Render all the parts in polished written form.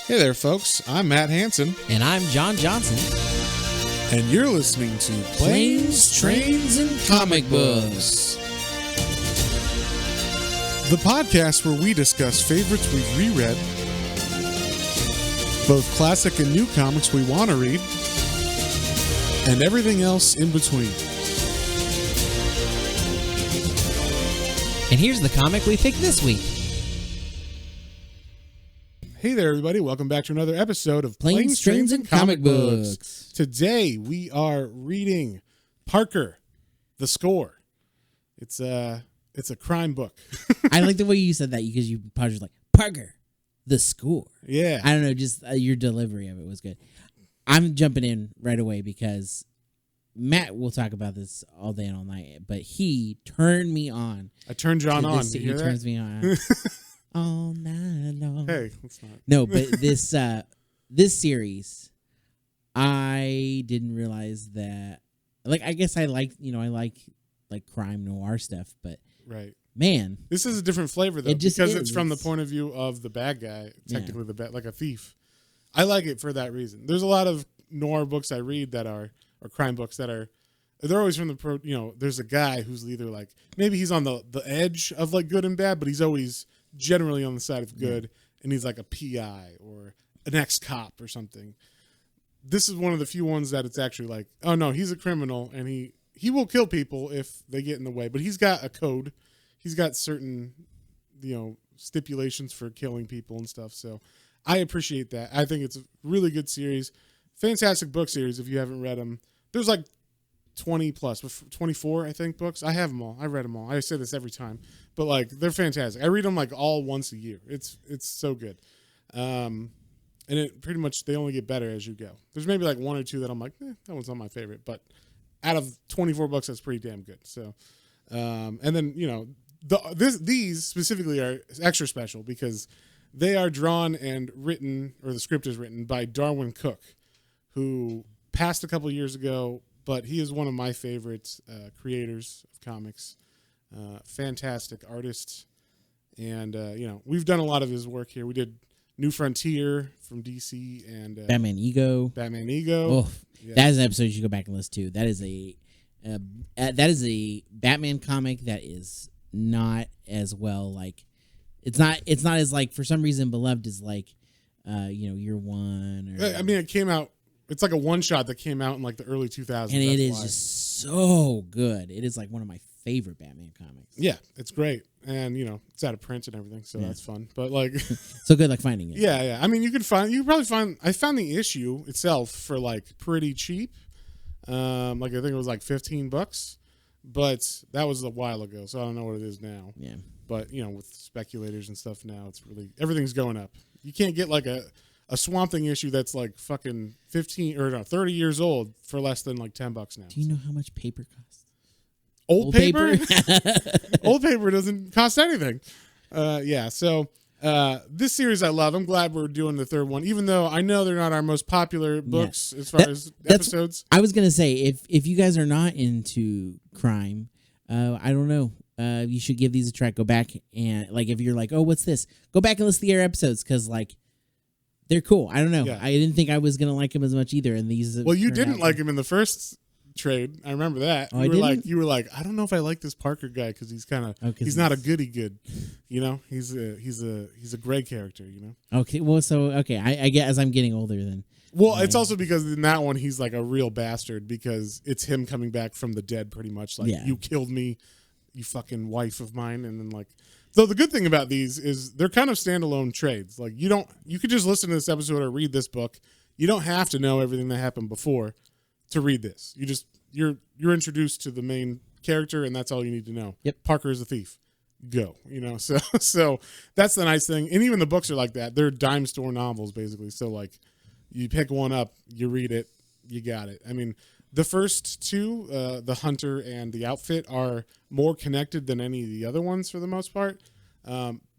Hey there, folks. I'm Matt Hansen. And I'm John Johnson. And you're listening to Planes, Trains, and Comic Books. The podcast where we discuss favorites we've reread, both classic and new comics we want to read, and everything else in between. And here's the comic we picked this week. Hey there, everybody. Welcome back to another episode of Planes, Trains, and Comic Books. Today, we are reading Parker, The Score. It's a crime book. I like the way you said that because you probably was like, Parker, The Score. Yeah. I don't know, just your delivery of it was good. I'm jumping in right away because Matt will talk about this all day and all night, but he turned me on. I turned John on. He turns me on. All night long. Hey, let's not. No, but this series, I didn't realize that. Like, I guess I like crime noir stuff, but right, man, this is a different flavor though, it's from the point of view of the bad guy, technically like a thief. I like it for that reason. There's a lot of noir books I read that are, or crime books that are, they're always from the there's a guy who's either like maybe he's on the edge of like good and bad, but he's always generally on the side of good, and he's like a PI or an ex-cop or something. This is one of the few ones that it's actually like, oh no, he's a criminal and he will kill people if they get in the way, but he's got a code. He's got certain, stipulations for killing people and stuff. So I appreciate that. I think it's a really good series. Fantastic book series if you haven't read them. There's like 20 plus, 24, I think, books. I have them all. I read them all. I say this every time, but like they're fantastic. I read them like all once a year. It's so good. And it pretty much, they only get better as you go. There's maybe like one or two that I'm like, that one's not my favorite, but out of 24 books, that's pretty damn good. So, and then, these specifically are extra special because they are drawn and written, or the script is written by Darwin Cook, who passed a couple years ago, but he is one of my favorite creators of comics. Fantastic artist. And, we've done a lot of his work here. We did New Frontier from DC and Batman Ego. Oh, yeah. That is an episode you should go back and listen to. That is a Batman comic that is not as well, like, it's not as, like, for some reason beloved as like Year One. Or, I mean, it came out. It's like a one-shot that came out in like the early 2000s. And it is just so good. It is like one of my favorite Batman comics. Yeah, it's great. And, it's out of print and everything, so that's fun. But like... so good, like finding it. Yeah. I mean, you could probably find... I found the issue itself for like pretty cheap. Like I think it was like $15. But that was a while ago, so I don't know what it is now. Yeah. But, with speculators and stuff now, it's really... Everything's going up. You can't get like a Swamp Thing issue that's like fucking 30 years old for less than like $10 now. Do you know how much paper costs? Old paper? Old paper doesn't cost anything. So this series I love. I'm glad we're doing the third one, even though I know they're not our most popular books as far as episodes. I was going to say, if you guys are not into crime, I don't know. You should give these a try. Go back and, like, if you're like, oh, what's this? Go back and listen to your episodes because, like, they're cool. I don't know. Yeah. I didn't think I was gonna like him as much either. And these. Well, you didn't like him in the first trade. I remember that. Oh, you were like, I don't know if I like this Parker guy because he's kind of he's not a goody good. He's a gray character. Okay. Well, I get as I'm getting older then. Well, it's also because in that one he's like a real bastard because it's him coming back from the dead, pretty much. Like you killed me, you fucking wife of mine, and then like. So the good thing about these is they're kind of standalone trades. Like you could just listen to this episode or read this book. You don't have to know everything that happened before to read this. You're introduced to the main character and that's all you need to know. Yep. Parker is a thief. Go. So that's the nice thing. And even the books are like that. They're dime store novels basically. So like you pick one up, you read it, you got it. I mean, the first two, the Hunter and the Outfit, are more connected than any of the other ones for the most part.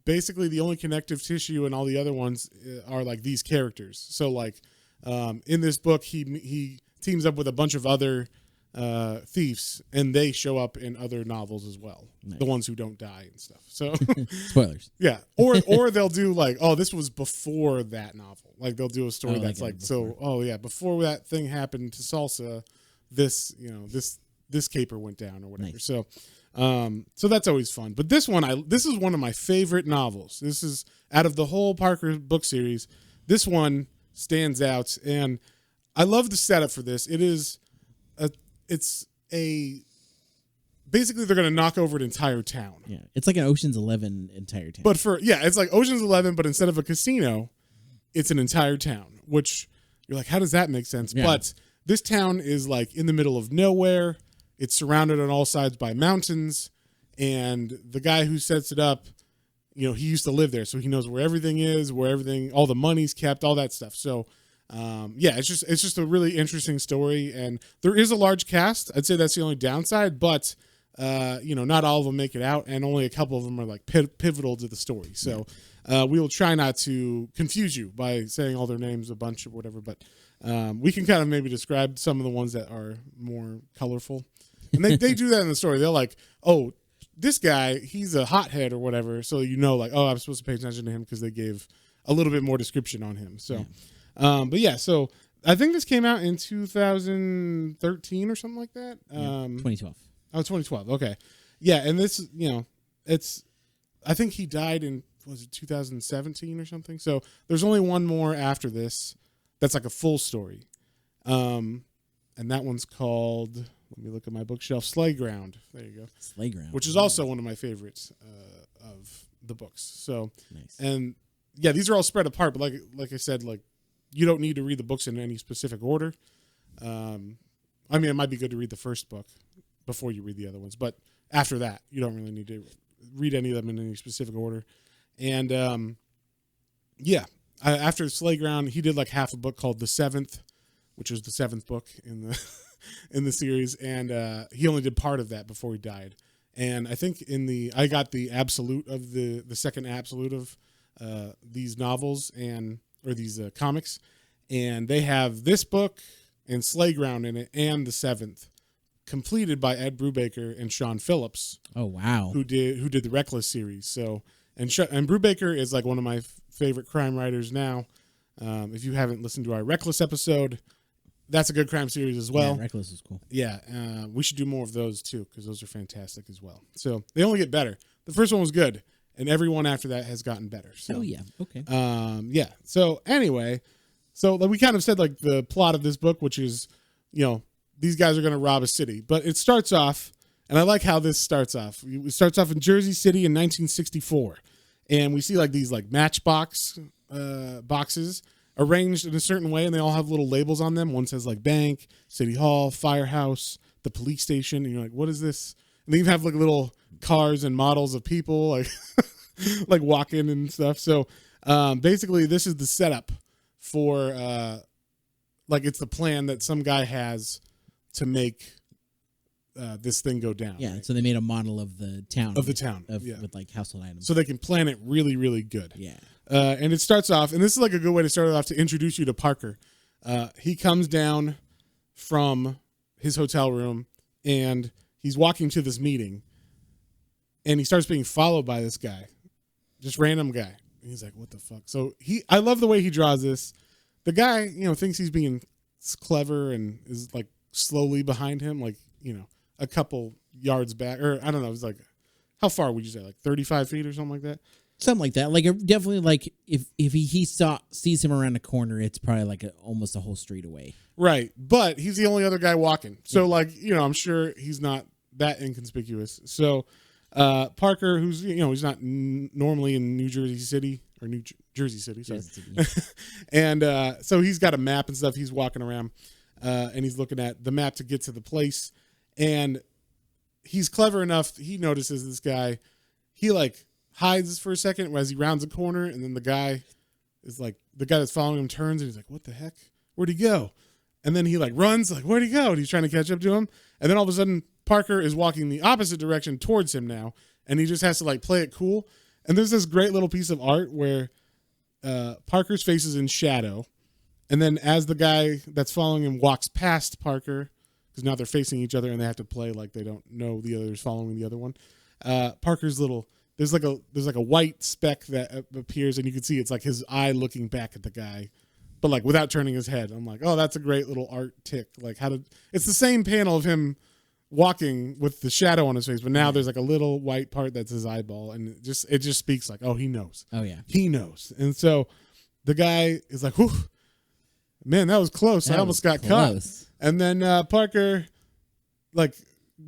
Basically, the only connective tissue in all the other ones are like these characters. So, like in this book, he teams up with a bunch of other thieves, and they show up in other novels as well. Nice. The ones who don't die and stuff. So spoilers. Yeah, or they'll do like, oh, this was before that novel. Like they'll do a story that's like so. Oh yeah, before that thing happened to Salsa, this this caper went down or whatever. Nice. So that's always fun. But this is one of my favorite novels. This is out of the whole Parker book series. This one stands out, and I love the setup for this. Basically they're going to knock over an entire town. Yeah, it's like an Ocean's 11 entire town. But it's like Ocean's 11, but instead of a casino, it's an entire town. Which you're like, how does that make sense? Yeah. But this town is like in the middle of nowhere. It's surrounded on all sides by mountains, and the guy who sets it up, he used to live there, so he knows where everything is, all the money's kept, all that stuff. So. It's just a really interesting story, and there is a large cast. I'd say that's the only downside, but not all of them make it out, and only a couple of them are like pivotal to the story. So we will try not to confuse you by saying all their names a bunch or whatever, but we can kind of maybe describe some of the ones that are more colorful. And they do that in the story. They're like, oh, this guy, he's a hothead or whatever, so like, oh, I'm supposed to pay attention to him because they gave a little bit more description on him. So. Yeah. So I think this came out in 2013 or something like that. 2012. Oh, 2012. Okay. Yeah. And this, I think he died in, was it 2017 or something? So there's only one more after this. That's like a full story. And that one's called, let me look at my bookshelf, Slayground. There you go. Slayground. Which is also one of my favorites of the books. So, nice. And yeah, these are all spread apart, but like I said, like, you don't need to read the books in any specific order. It might be good to read the first book before you read the other ones, but after that, you don't really need to read any of them in any specific order. And after Slayground, he did like half a book called The Seventh, which was the seventh book in the in the series, and he only did part of that before he died. And I think I got the absolute of the second absolute of these novels or these comics, and they have this book and Slayground in it, and the seventh, completed by Ed Brubaker and Sean Phillips. Oh wow! Who did the Reckless series? So and Brubaker is like one of my favorite crime writers now. If you haven't listened to our Reckless episode, that's a good crime series as well. Yeah, Reckless is cool. Yeah, we should do more of those too because those are fantastic as well. So they only get better. The first one was good. And everyone after that has gotten better. So, oh, yeah. Okay. Yeah. So, anyway, we kind of said, like, the plot of this book, which is, these guys are going to rob a city. But it starts off, and I like how this starts off. It starts off in Jersey City in 1964. And we see, like, these, like, matchbox boxes arranged in a certain way, and they all have little labels on them. One says, like, bank, city hall, firehouse, the police station. And you're like, what is this? And then you have, like, little cars and models of people like like walking and stuff. So basically this is the setup for it's the plan that some guy has to make this thing go down. Yeah, right? so they made a model of the town. With like household items. So they can plan it really, really good. Yeah. And it starts off, and this is like a good way to start it off to introduce you to Parker. He comes down from his hotel room and he's walking to this meeting. And he starts being followed by this guy, just random guy. And he's like, what the fuck? So I love the way he draws this. The guy, thinks he's being clever and is like slowly behind him, like, a couple yards back, or I don't know. It's like, how far would you say? Like 35 feet or something like that? Something like that. Like definitely like if he sees him around the corner, it's probably like almost a whole street away. Right. But he's the only other guy walking. So like, I'm sure he's not that inconspicuous. So, Parker, who's he's not normally in New Jersey City or Jersey City, sorry. And so he's got a map and stuff. He's walking around and he's looking at the map to get to the place. And he's clever enough. He notices this guy. He like hides for a second as he rounds a corner, and then the guy that's following him turns and he's like, "What the heck? Where'd he go?" And then he like runs, like, "Where'd he go?" And he's trying to catch up to him. And then all of a sudden, Parker is walking the opposite direction towards him now, and he just has to like play it cool. And there's this great little piece of art where Parker's face is in shadow, and then as the guy that's following him walks past Parker, because now they're facing each other and they have to play like they don't know the other is following the other one. Parker's there's like a white speck that appears, and you can see it's like his eye looking back at the guy, but like without turning his head. I'm like, oh, that's a great little art tick. Like it's the same panel of him walking with the shadow on his face, but now there's like a little white part that's his eyeball, and it just speaks like, oh, he knows. Oh yeah, he knows. And so the guy is like, whew, man, that was close. I almost got caught. And then Parker like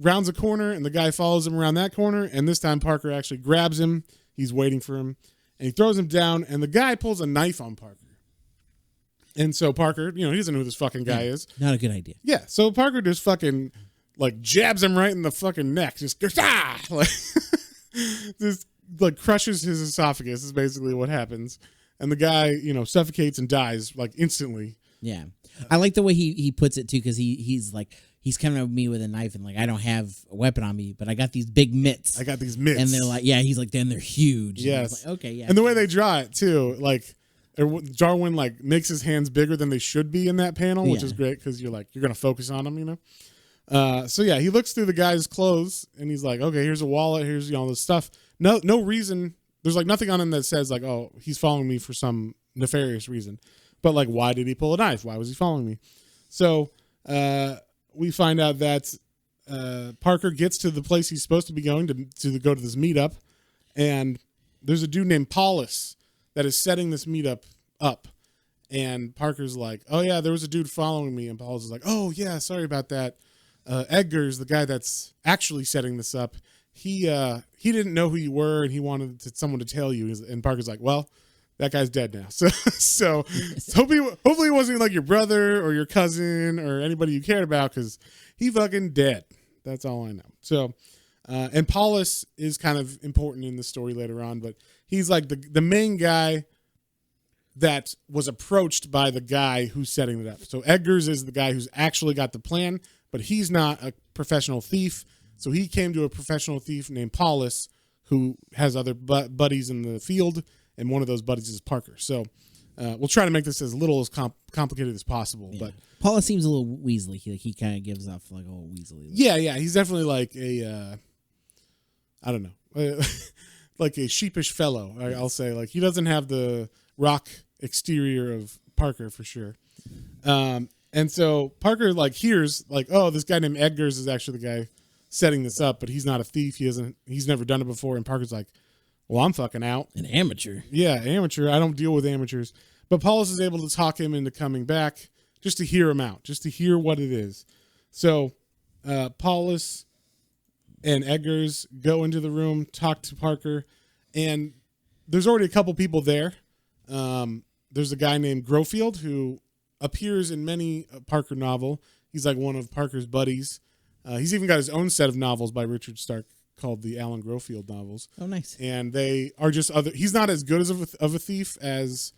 rounds a corner, and the guy follows him around that corner, and this time Parker actually grabs him. He's waiting for him, and he throws him down, and the guy pulls a knife on Parker. And so Parker, he doesn't know who this fucking guy is. Not a good idea. Yeah, so Parker just fucking like jabs him right in the fucking neck, just like just like crushes his esophagus is basically what happens, and the guy suffocates and dies like instantly. Yeah, I like the way he puts it too, because he's coming at me with a knife, and like I don't have a weapon on me, but I got these big mitts. And they're like, he's like, then they're huge. Yes, like, okay, yeah. And the way they draw it too, like Jarwin like makes his hands bigger than they should be in that panel, which is great because you're gonna focus on him, So yeah, he looks through the guy's clothes and he's like, okay, here's a wallet, here's all this stuff. No reason. There's like nothing on him that says like, oh, he's following me for some nefarious reason. But like, why did he pull a knife? Why was he following me? So we find out that Parker gets to the place he's supposed to be going to go to this meetup, and there's a dude named Paulus that is setting this meetup up. And Parker's like, oh yeah, there was a dude following me. And Paulus is like, oh yeah, sorry about that. Edgar's the guy that's actually setting this up. He didn't know who you were, and he wanted someone to tell you. And Parker's like, well, that guy's dead now. So hopefully it wasn't like your brother or your cousin or anybody you cared about, because he fucking dead. That's all I know. So, and Paulus is kind of important in the story later on, but he's like the main guy that was approached by the guy who's setting it up. So Edgar's is the guy who's actually got the plan, but he's not a professional thief. So he came to a professional thief named Paulus, who has other buddies in the field, and one of those buddies is Parker. So we'll try to make this as little as complicated as possible. Yeah. But Paulus seems a little Weasley. He kind of gives off like a little Weasley. Yeah, he's definitely like a, I don't know, like a sheepish fellow. I'll say, like, he doesn't have the rock exterior of Parker for sure. And so Parker like hears like, oh, this guy named Edgar's is actually the guy setting this up, but he's not a thief. He's never done it before. And Parker's like, well, I'm fucking out. An amateur. Yeah, amateur. I don't deal with amateurs. But Paulus is able to talk him into coming back just to hear him out, just to hear what it is. So Paulus and Edgar's go into the room, talk to Parker, and there's already a couple people there. There's a guy named Grofield who appears in many Parker novel. He's like one of Parker's buddies. He's even got his own set of novels by Richard Stark called the Alan Grofield novels. Oh, nice. And they are just other. He's not as good of a thief as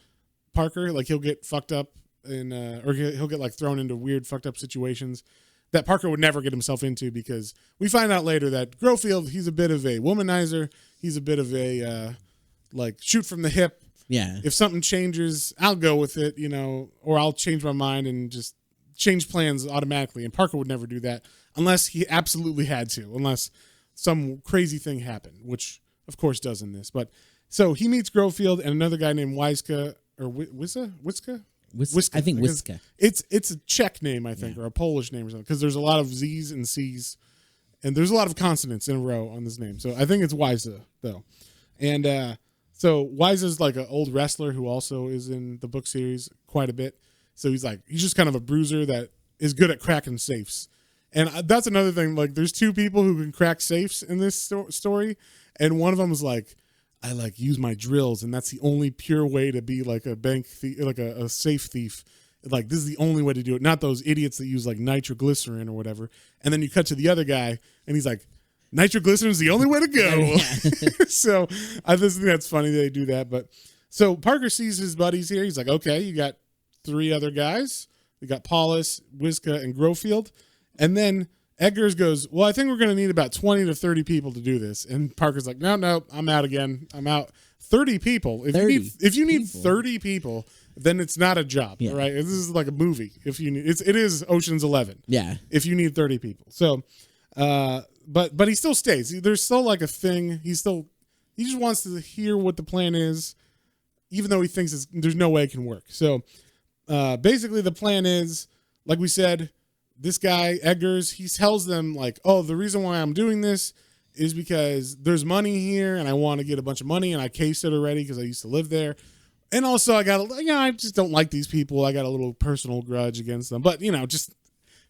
Parker. Like, he'll get fucked up or he'll get like thrown into weird fucked up situations that Parker would never get himself into, because we find out later that Grofield, he's a bit of a womanizer. He's a bit of a like shoot from the hip. Yeah. If something changes, I'll go with it, or I'll change my mind and just change plans automatically. And Parker would never do that unless he absolutely had to, unless some crazy thing happened, which of course does in this. But so he meets Grofield and another guy named Wiska or Wiska. I think Wiska. It's a Czech name, I think, or a Polish name or something, because there's a lot of Z's and C's, and there's a lot of consonants in a row on this name. So I think it's Wiza though, and so Wiza's like an old wrestler who also is in the book series quite a bit. So he's just kind of a bruiser that is good at cracking safes. And that's another thing. Like, there's two people who can crack safes in this story, and one of them is like, I like use my drills, and that's the only pure way to be like a bank thief, like a safe thief. Like, this is the only way to do it. Not those idiots that use like nitroglycerin or whatever. And then you cut to the other guy, and he's like, nitroglycerin is the only way to go. Yeah. So I just think that's funny they do that. But so Parker sees his buddies here. He's like, okay, you got three other guys. We got Paulus, Wiska, and Grofield. And then Edgar's goes, well, I think we're going to need about 20 to 30 people to do this. And Parker's like, no, I'm out again. I'm out. 30 people. If you need 30 people, then it's not a job, right? This is like a movie. If you need, it is Ocean's 11. Yeah. If you need 30 people. So, but he still stays. There's still like a thing. He just wants to hear what the plan is, even though he thinks there's no way it can work. So, basically the plan is, like we said, this guy, Eggers, he tells them like, oh, the reason why I'm doing this is because there's money here and I want to get a bunch of money and I cased it already because I used to live there. And also I just don't like these people. I got a little personal grudge against them, but just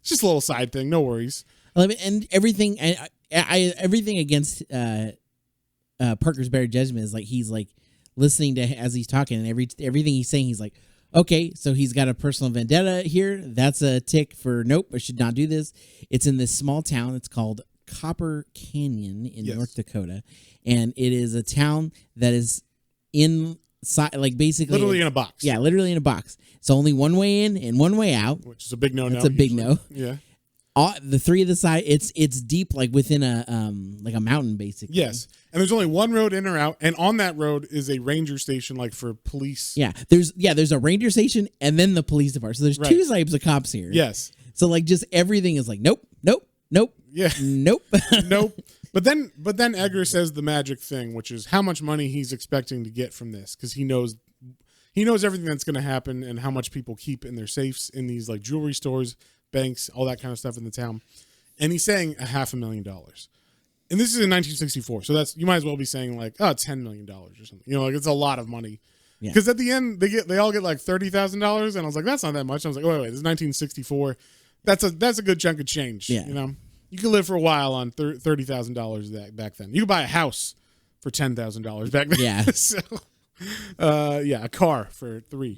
a little side thing. No worries. And everything, everything against Parker's better judgment is like, he's like listening to as he's talking, and everything he's saying, he's like, okay, so he's got a personal vendetta here. That's a tick for nope, I should not do this. It's in this small town. It's called Copper Canyon in North Dakota, and it is a town that is like basically literally in a box. Yeah, literally in a box. It's only one way in and one way out, which is a big no. It's a big no. Yeah. The three of the side, it's deep, like within a like a mountain, basically. Yes, and there's only one road in or out, and on that road is a ranger station, like for police. Yeah, there's a ranger station, and then the police department. So there's two types of cops here. Yes. So like just everything is like nope. Yeah. Nope. Nope. But then Edgar says the magic thing, which is how much money he's expecting to get from this, because he knows everything that's going to happen and how much people keep in their safes in these like jewelry stores, banks, all that kind of stuff in the town. And he's saying $500,000. And this is in 1964. So you might as well be saying like, oh, $10 million or something. Like it's a lot of money. Because at the end they all get like $30,000, and I was like, that's not that much. I was like, wait, this is 1964. That's a good chunk of change. Yeah. You could live for a while on $30,000 back then. You could buy a house for $10,000 back then. Yeah. So, a car for $3.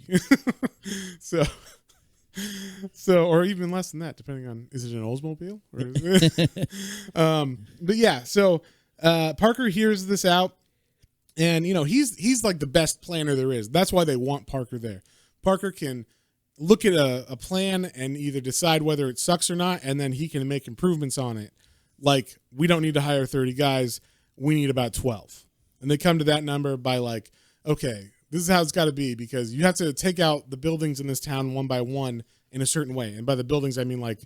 So, or even less than that, depending on, is it an Oldsmobile? Or is it, but yeah, so Parker hears this out, and he's like the best planner there is. That's why they want Parker there. Parker can look at a plan and either decide whether it sucks or not, and then he can make improvements on it. Like, we don't need to hire 30 guys. We need about 12. And they come to that number by like, okay, this is how it's got to be, because you have to take out the buildings in this town one by one in a certain way. And by the buildings, I mean like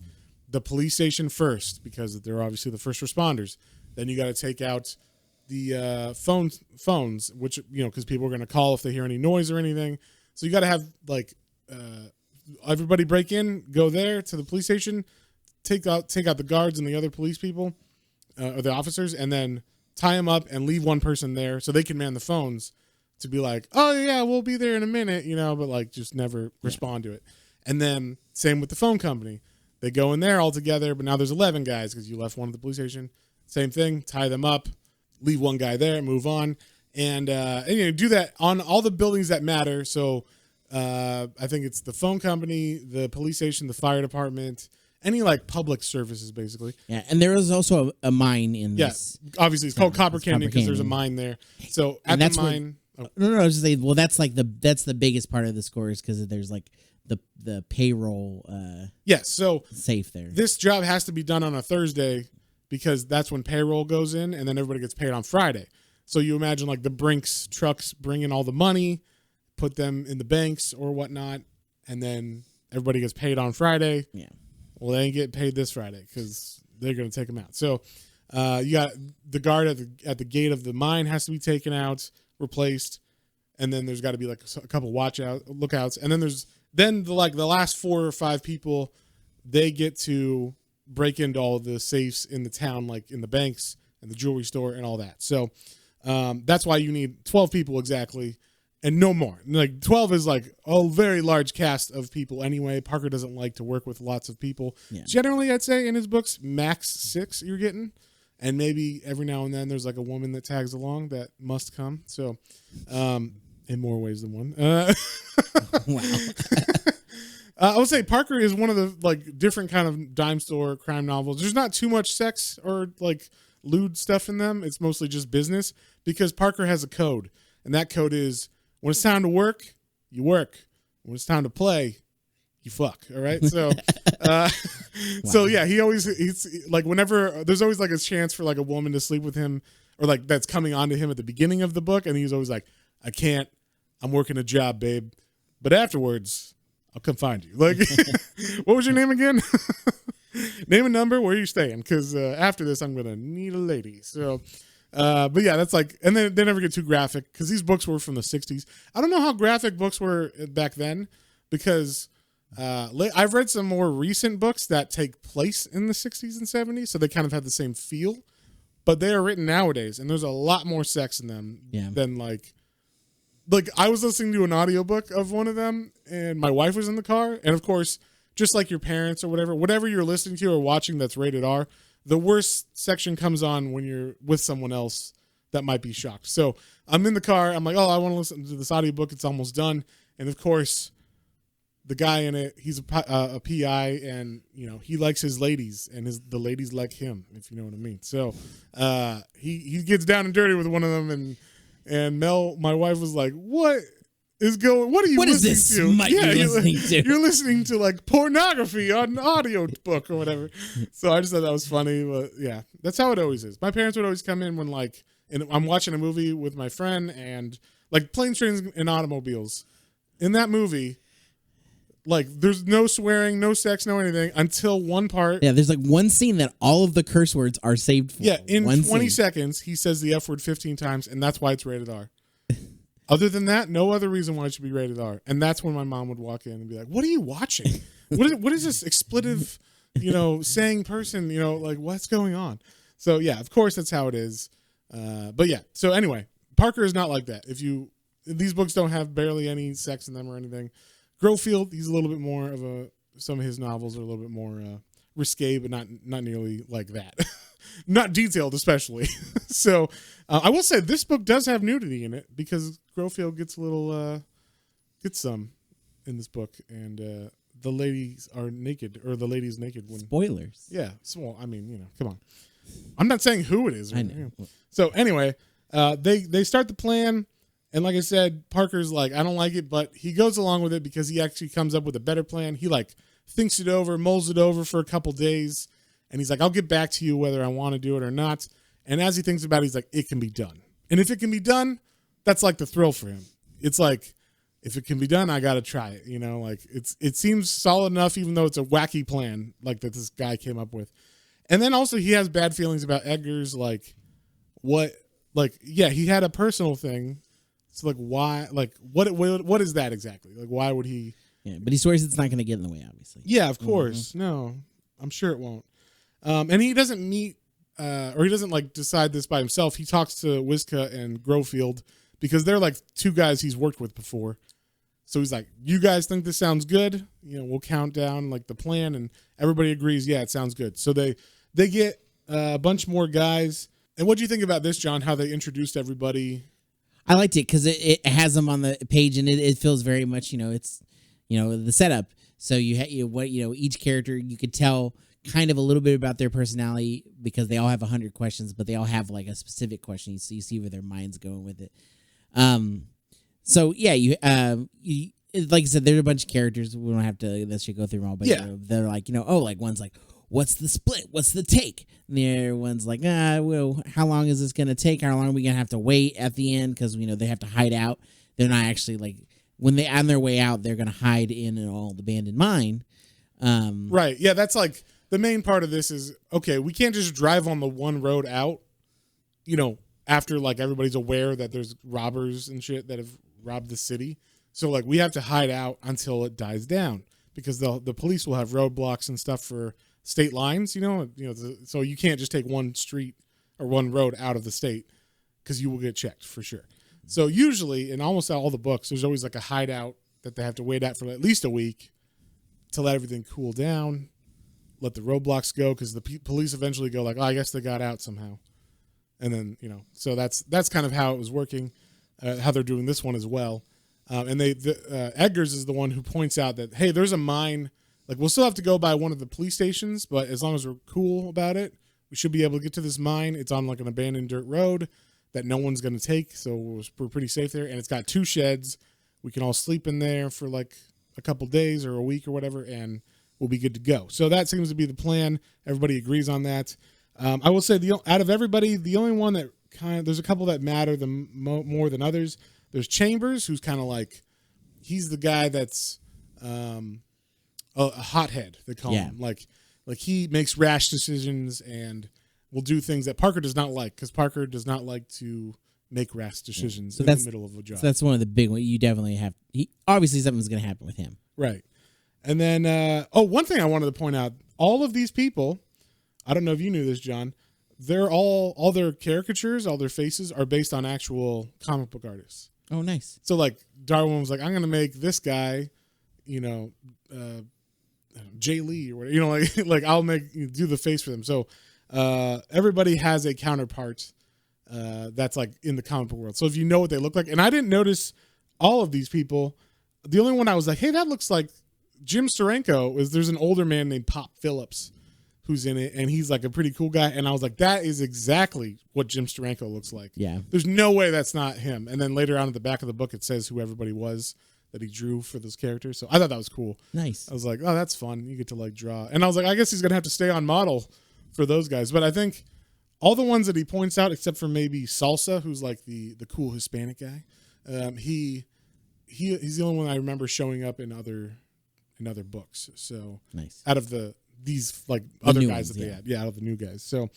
the police station first, because they're obviously the first responders. Then you got to take out the phones, which, because people are going to call if they hear any noise or anything. So you got to have like, everybody break in, go there to the police station, take out the guards and the other police people, or the officers, and then tie them up and leave one person there so they can man the phones to be like, oh yeah, we'll be there in a minute, but like just never respond to it. And then same with the phone company. They go in there all together, but now there's 11 guys because you left one at the police station. Same thing, tie them up, leave one guy there, move on. And do that on all the buildings that matter. So I think it's the phone company, the police station, the fire department, any like public services, basically. Yeah, and there is also a mine in this. Yeah, obviously it's called Copper Canyon because there's a mine there. So at the mine. No, I was just saying. Well, that's the biggest part of the score is because there's like the payroll. Yes, so safe there. This job has to be done on a Thursday because that's when payroll goes in, and then everybody gets paid on Friday. So you imagine like the Brinks trucks bring in all the money, put them in the banks or whatnot, and then everybody gets paid on Friday. Yeah. Well, they ain't getting paid this Friday because they're going to take them out. So you got the guard at the gate of the mine has to be taken out, replaced, and then there's got to be like a couple lookouts, and then there's the last 4 or 5 people, they get to break into all the safes in the town, like in the banks and the jewelry store and all that. So that's why you need 12 people exactly. And no more. Like 12 is like a very large cast of people anyway. Parker doesn't like to work with lots of people. Yeah. Generally, I'd say in his books, max 6 you're getting. And maybe every now and then there's like a woman that tags along that must come. So in more ways than one. Wow. I would say Parker is one of the like different kind of dime store crime novels. There's not too much sex or like lewd stuff in them. It's mostly just business because Parker has a code. And that code is, when it's time to work, you work. When it's time to play, you fuck. All right. So, wow. So yeah, he's like, whenever there's always like a chance for like a woman to sleep with him or like that's coming onto him at the beginning of the book, and he's always like, I can't, I'm working a job, babe, but afterwards I'll come find you. Like, what was your name again? Name a number, where are you staying? Because after this I'm gonna need a lady. So but yeah, that's like, and then they never get too graphic because these books were from the 60s. I don't know how graphic books were back then, because I've read some more recent books that take place in the 60s and 70s, so they kind of have the same feel, but they are written nowadays, and there's a lot more sex in them than like I was listening to an audiobook of one of them, and my wife was in the car, and of course, just like your parents or whatever you're listening to or watching that's rated R, the worst section comes on when you're with someone else that might be shocked. So I'm in the car. I'm like, oh, I want to listen to this audiobook. It's almost done. And of course, the guy in it, he's a PI, and he likes his ladies, and the ladies like him, if you know what I mean. So he gets down and dirty with one of them, and Mel, my wife, was like, what is going? What are you listening to? Might be listening to? You're listening to like pornography on an audio book or whatever. So I just thought that was funny, but yeah, that's how it always is. My parents would always come in when and I'm watching a movie with my friend, and like Planes, Trains, and Automobiles. In that movie, like there's no swearing, no sex, no anything until one part. Yeah, there's like one scene that all of the curse words are saved for. Yeah, in 20 seconds, he says the F word 15 times, and that's why it's rated R. Other than that, no other reason why it should be rated R. And that's when my mom would walk in and be like, what are you watching? What is this expletive, saying person, like what's going on? So yeah, of course that's how it is. But yeah, so anyway, Parker is not like that. These books don't have barely any sex in them or anything. Grofield, he's a little bit more of some of his novels are a little bit more risque, but not nearly like that. Not detailed, especially. So I will say this book does have nudity in it, because Grofield gets some in this book, and the ladies are naked, or the lady's naked. Spoilers. Yeah. So, I mean, come on. I'm not saying who it is. I know. So anyway, they start the plan, and like I said, Parker's like, I don't like it, but he goes along with it because he actually comes up with a better plan. He thinks it over, mulls it over for a couple days. And he's like, I'll get back to you whether I want to do it or not. And as he thinks about it, he's like, it can be done. And if it can be done, that's like the thrill for him. It's like, if it can be done, I got to try it. Like it seems solid enough, even though it's a wacky plan like that this guy came up with. And then also he has bad feelings about Edgar's he had a personal thing. So why, what is that exactly? Like, why would he? Yeah, but he swears it's not going to get in the way, obviously. Yeah, of course. Mm-hmm. No, I'm sure it won't. And he doesn't meet, or he doesn't decide this by himself. He talks to Wiska and Grofield, because they're like two guys he's worked with before. So he's like, you guys think this sounds good? We'll count down the plan, and everybody agrees. Yeah, it sounds good. So they get a bunch more guys. And what do you think about this, John? How they introduced everybody? I liked it because it has them on the page, and it feels very much, it's, the setup. So each character, you could tell kind of a little bit about their personality, because they all have 100 questions, but they all have a specific question, so you see where their mind's going with it. So yeah, you like I said, there's a bunch of characters. We don't have to necessarily go through them all, but yeah. They're like, one's like, what's the split? What's the take? And the other one's like, well, how long is this gonna take? How long are we gonna have to wait at the end? Because they have to hide out. They're not actually when they on their way out, they're gonna hide in an old abandoned mine. Right. Yeah, that's the main part of this is, okay, we can't just drive on the one road out, after everybody's aware that there's robbers and shit that have robbed the city. So we have to hide out until it dies down, because the police will have roadblocks and stuff for state lines, so you can't just take one street or one road out of the state, because you will get checked for sure. So usually in almost all the books, there's always a hideout that they have to wait at for at least a week to let everything cool down. Let the roadblocks go, because the police eventually go I guess they got out somehow. And then, so that's kind of how it was working, how they're doing this one as well. And Edgar's is the one who points out that, hey, there's a mine. We'll still have to go by one of the police stations, but as long as we're cool about it, we should be able to get to this mine. It's on an abandoned dirt road that no one's going to take. So we're pretty safe there. And it's got 2 sheds. We can all sleep in there for a couple days or a week or whatever, and we'll be good to go. So that seems to be the plan. Everybody agrees on that. I will say, out of everybody, the only one that there's a couple that matter more than others. There's Chambers, who's kind of like, he's the guy that's a hothead, they call him. Like he makes rash decisions and will do things that Parker does not like, because Parker does not like to make rash decisions in the middle of a job. So that's one of the big ones. You definitely have. Obviously, something's going to happen with him. Right. And then, one thing I wanted to point out, all of these people, I don't know if you knew this, John, they're all their caricatures, all their faces are based on actual comic book artists. Oh, nice. So, like, Darwin was like, I'm going to make this guy, Jay Lee or whatever, like I'll do the face for them. So, everybody has a counterpart that's like in the comic book world. So if you know what they look like, and I didn't notice all of these people, the only one I was like, hey, that looks like Jim Steranko. There's an older man named Pop Phillips who's in it, and he's like a pretty cool guy. And I was like, that is exactly what Jim Steranko looks like. Yeah. There's no way that's not him. And then later on at the back of the book, it says who everybody was that he drew for those characters. So I thought that was cool. Nice. I was like, oh, that's fun. You get to like draw. And I was like, I guess he's going to have to stay on model for those guys. But I think all the ones that he points out, except for maybe Salsa, who's like the cool Hispanic guy, he's the only one I remember showing up in other books. So nice. Out of these like other guys that they had, out of the new guys. So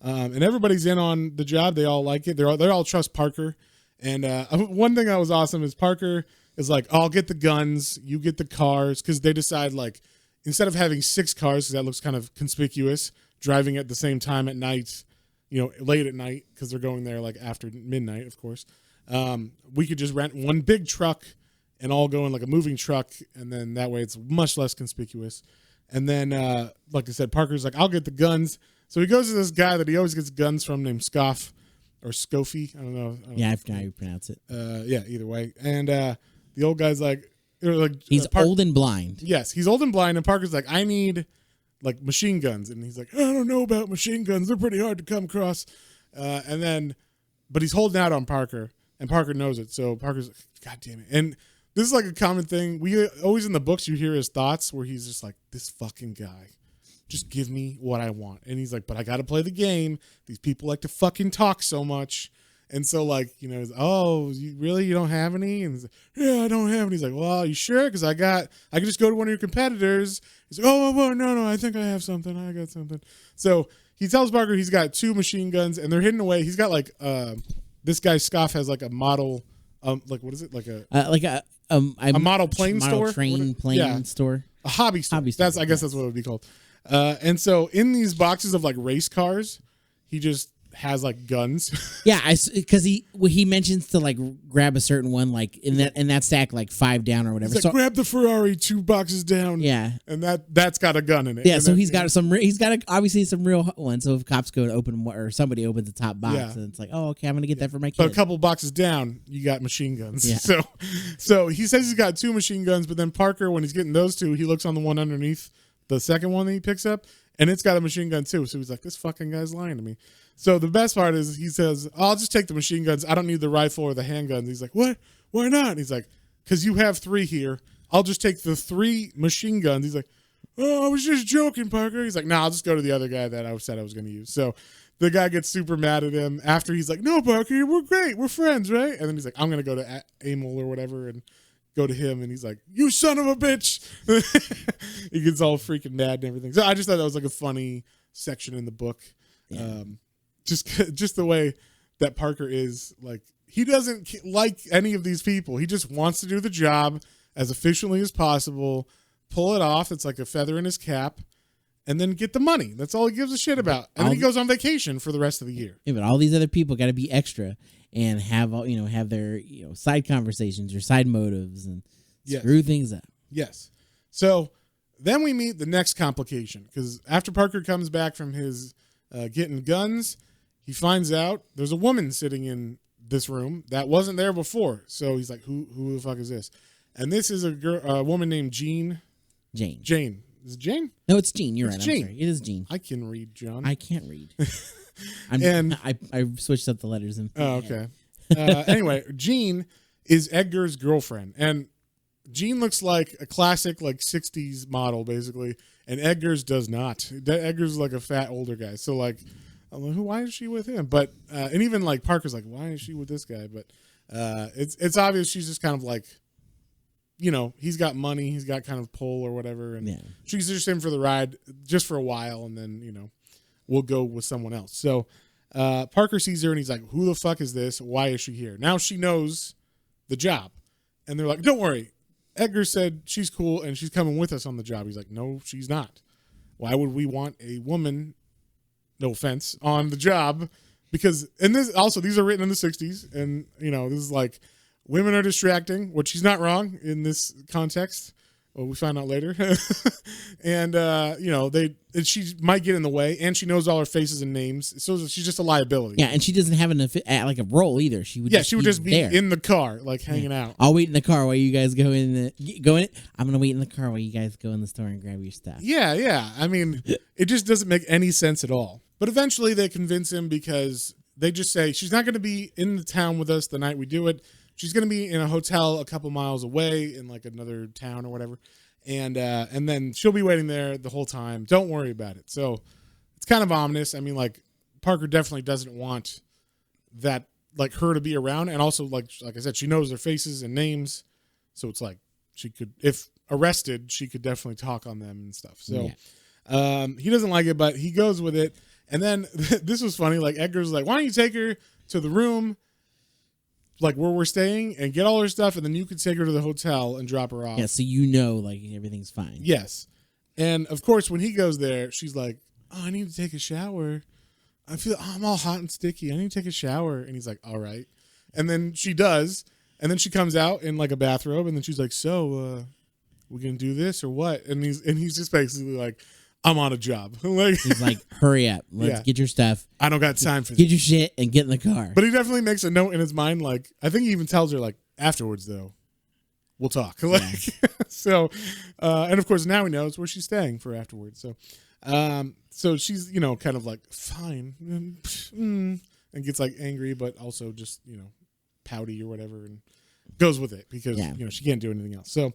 and everybody's in on the job. They all like it. They all trust Parker. And one thing that was awesome is Parker is like, I'll get the guns, you get the cars, because they decide like instead of having 6 cars, because that looks kind of conspicuous, driving at the same time at night, late at night, because they're going there like after midnight, of course. We could just rent one big truck and all go in like a moving truck, and then that way it's much less conspicuous. And then, like I said, Parker's like, I'll get the guns. So he goes to this guy that he always gets guns from named Scoff or Scofie. I don't know. I forgot how you pronounce it. Either way. And the old guy's like he's old and blind. Yes, he's old and blind. And Parker's like, I need like machine guns. And he's like, I don't know about machine guns. They're pretty hard to come across. But he's holding out on Parker, and Parker knows it. So Parker's like, God damn it. And this is like a common thing. We always in the books, you hear his thoughts where he's just like, this fucking guy, just give me what I want. And he's like, but I got to play the game. These people like to fucking talk so much. And so like, oh, you don't have any? And he's like, yeah, I don't have any. He's like, well, are you sure? Because I can just go to one of your competitors. He's like, oh, no, I think I have something. I got something. So he tells Parker he's got 2 machine guns, and they're hidden away. He's got like, this guy Scoff has like a model, like what is it? Like a model plane store? Plane store. A hobby store. I guess that's what it would be called. And so in these boxes of like race cars, he just has like guns. Yeah, because he mentions to like grab a certain one, like in that stack, like 5 down or whatever. He's like, grab the Ferrari 2 boxes down. Yeah, and that's got a gun in it. Yeah, and so he's got obviously some real ones. So if cops go to open or somebody opens the top box, and it's like, oh, okay, I'm gonna get that for my kid. But a couple boxes down, you got machine guns. Yeah. So he says he's got 2 machine guns, but then Parker, when he's getting those 2, he looks on the one underneath the second one that he picks up, and it's got a machine gun too. So he's like, this fucking guy's lying to me. So the best part is he says, I'll just take the machine guns. I don't need the rifle or the handguns. He's like, what? Why not? And he's like, because you have 3 here. I'll just take the 3 machine guns. He's like, oh, I was just joking, Parker. He's like, no, I'll just go to the other guy that I said I was going to use. So the guy gets super mad at him after he's like, no, Parker, we're great. We're friends, right? And then he's like, I'm going to go to Amel or whatever and go to him. And he's like, you son of a bitch. He gets all freaking mad and everything. So I just thought that was like a funny section in the book. Yeah. Just the way that Parker is, like, he doesn't like any of these people. He just wants to do the job as efficiently as possible, pull it off. It's like a feather in his cap, and then get the money. That's all he gives a shit about. And then he goes on vacation for the rest of the year. Yeah, but all these other people got to be extra and have their side conversations or side motives and screw things up. Yes. So then we meet the next complication, because after Parker comes back from his getting guns, he finds out there's a woman sitting in this room that wasn't there before. So he's like, who the fuck is this? And this is a woman named Jane. Jane. Is it Jane? No, it's Jean. You're right. Jane. I'm sorry. It is Jean. I can read, John. I can't read. I switched up the letters. Okay. Anyway, Jean is Edgar's girlfriend. And Jean looks like a classic, like, 60s model, basically. And Edgar's does not. Edgar's like a fat older guy. So, like, I'm like, why is she with him? But and even like Parker's like, why is she with this guy? But it's obvious she's just kind of like, you know, he's got money, he's got kind of pull or whatever, and she's just in for the ride just for a while, and then, you know, we'll go with someone else. So Parker sees her and he's like, who the fuck is this? Why is she here? Now she knows the job. And they're like, don't worry. Edgar said she's cool and she's coming with us on the job. He's like, no, she's not. Why would we want a woman, no offense, on the job? Because, and this also, these are written in the 60s, and, you know, this is like, women are distracting, which she's not wrong in this context. Well, we find out later. And, you know, she might get in the way, and she knows all her faces and names, so she's just a liability. Yeah, and she doesn't have like a role either. She would just be there in the car, like hanging out. I'll wait in the car while you guys go in. I'm gonna wait in the car while you guys go in the store and grab your stuff. Yeah. I mean, it just doesn't make any sense at all. But eventually, they convince him because they just say she's not going to be in the town with us the night we do it. She's going to be in a hotel a couple miles away in like another town or whatever. And then she'll be waiting there the whole time. Don't worry about it. So it's kind of ominous. I mean, like, Parker definitely doesn't want that, like, her to be around. And also, like I said, she knows their faces and names. So it's like she could, if arrested, she could definitely talk on them and stuff. So he doesn't like it, but he goes with it. And then this was funny. Like, Edgar's like, why don't you take her to the room, like where we're staying, and get all her stuff, and then you could take her to the hotel and drop her off. Yeah, so you know, like, everything's fine. Yes. And of course, when he goes there, she's like, oh, I need to take a shower. I'm all hot and sticky. I need to take a shower. And he's like, all right. And then she does. And then she comes out in like a bathrobe, and then she's like, so, we gonna do this or what? And he's just basically like, I'm on a job. Like, he's like, hurry up. Let's get your stuff. I don't got time for this. Get your shit and get in the car. But he definitely makes a note in his mind. Like, I think he even tells her, like, afterwards, though, we'll talk. Like, so, and of course, now he knows where she's staying for afterwards. So she's, you know, kind of like, fine. And gets like angry, but also just, you know, pouty or whatever, and goes with it because, you know, she can't do anything else. So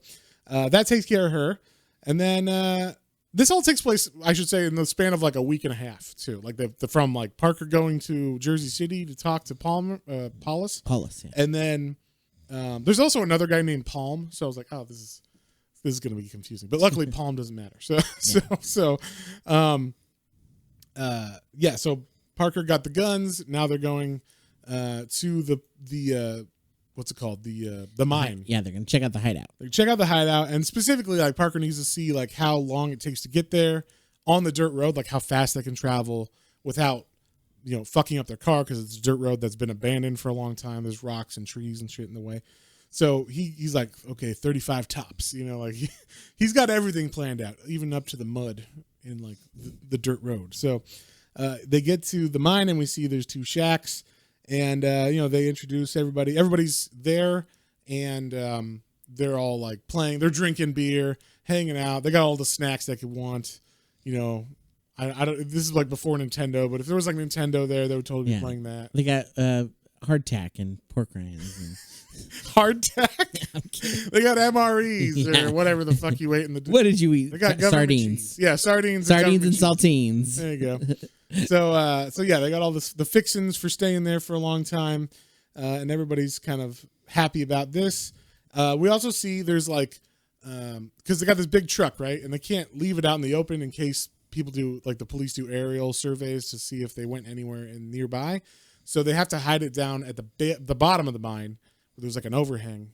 that takes care of her. And then, this all takes place, I should say, in the span of like a week and a half, too. Like from like Parker going to Jersey City to talk to Paulus. Paulus, yeah. And then there's also another guy named Palm. So I was like, oh, this is going to be confusing. But luckily, Palm doesn't matter. So Parker got the guns. Now they're going to the what's it called? The mine. Yeah, they're gonna check out the hideout. They check out the hideout, and specifically, like, Parker needs to see like how long it takes to get there on the dirt road, like how fast they can travel without, you know, fucking up their car because it's a dirt road that's been abandoned for a long time. There's rocks and trees and shit in the way. So he's like, okay, 35 tops. You know, like he's got everything planned out, even up to the mud in like the dirt road. So they get to the mine, and we see there's two shacks. And, you know, they introduce everybody. Everybody's there, and they're all, like, playing. They're drinking beer, hanging out. They got all the snacks they could want. You know, I don't. This is, like, before Nintendo, but if there was, like, Nintendo there, they would totally be playing that. They got hardtack and pork rinds. And... Hardtack? They got MREs or whatever the fuck you ate in the... What did you eat? They got sardines. Cheese. Yeah, sardines and saltines. There you go. So yeah, they got all the fixins for staying there for a long time, and everybody's kind of happy about this. We also see there's like, because they got this big truck, right, and they can't leave it out in the open in case people do, like, the police do aerial surveys to see if they went anywhere in nearby. So they have to hide it down at the bottom of the mine. Where there's like an overhang.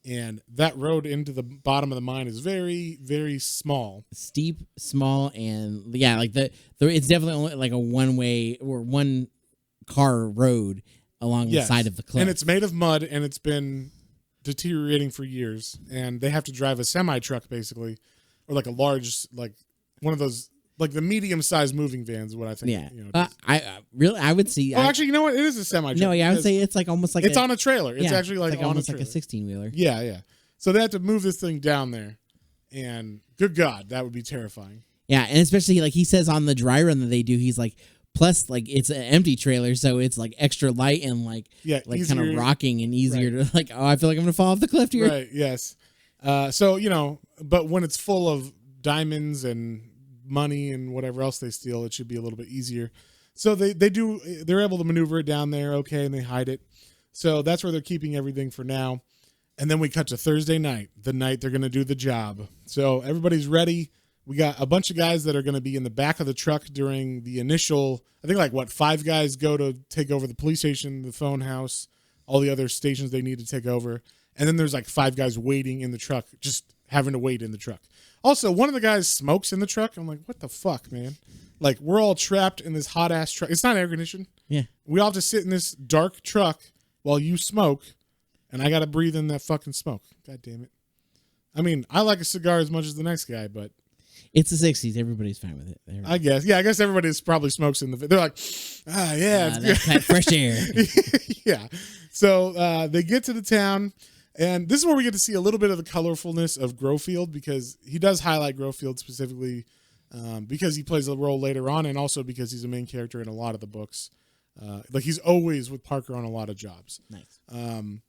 And that road into the bottom of the mine is very, very small. Steep, small, and yeah, like it's definitely only like a one-way or one-car road along the side of the cliff. And it's made of mud, and it's been deteriorating for years. And they have to drive a semi-truck, basically, or like a large, like one of those, like the medium-sized moving vans is what I think. Yeah. You know, I would see. Well, actually, you know what? It is a semi-truck. No, yeah, I would say it's like almost like it's on a trailer. It's actually like on almost a trailer. like a 16-wheeler. Yeah. So they have to move this thing down there, and good God, that would be terrifying. Yeah, and especially like he says on the dry run that they do, he's like, plus like it's an empty trailer, so it's like extra light and like kind of rocking and easier to like. Oh, I feel like I'm gonna fall off the cliff here. Right. Yes. So you know, but when it's full of diamonds and money and whatever else they steal, it should be a little bit easier. So they're able to maneuver it down there, okay, and they hide it. So that's where they're keeping everything for now. And then we cut to Thursday night, the night they're going to do the job. So everybody's ready. We got a bunch of guys that are going to be in the back of the truck during the initial, I think 5 guys go to take over the police station, the phone house, all the other stations they need to take over. And then there's 5 guys waiting in the truck, just having to wait in the truck. Also, one of the guys smokes in the truck. I'm like, what the fuck, man? We're all trapped in this hot ass truck. It's not air conditioned. Yeah. We all have to sit in this dark truck while you smoke, and I got to breathe in that fucking smoke. God damn it. I mean, I like a cigar as much as the next guy, but it's the 60s. Everybody's fine with it. I guess. Yeah, I guess everybody probably smokes in the... They're like, yeah. That's that fresh air. Yeah. So they get to the town, and this is where we get to see a little bit of the colorfulness of Grofield, because he does highlight Grofield specifically because he plays a role later on, and also because he's a main character in a lot of the books. He's always with Parker on a lot of jobs. Nice. And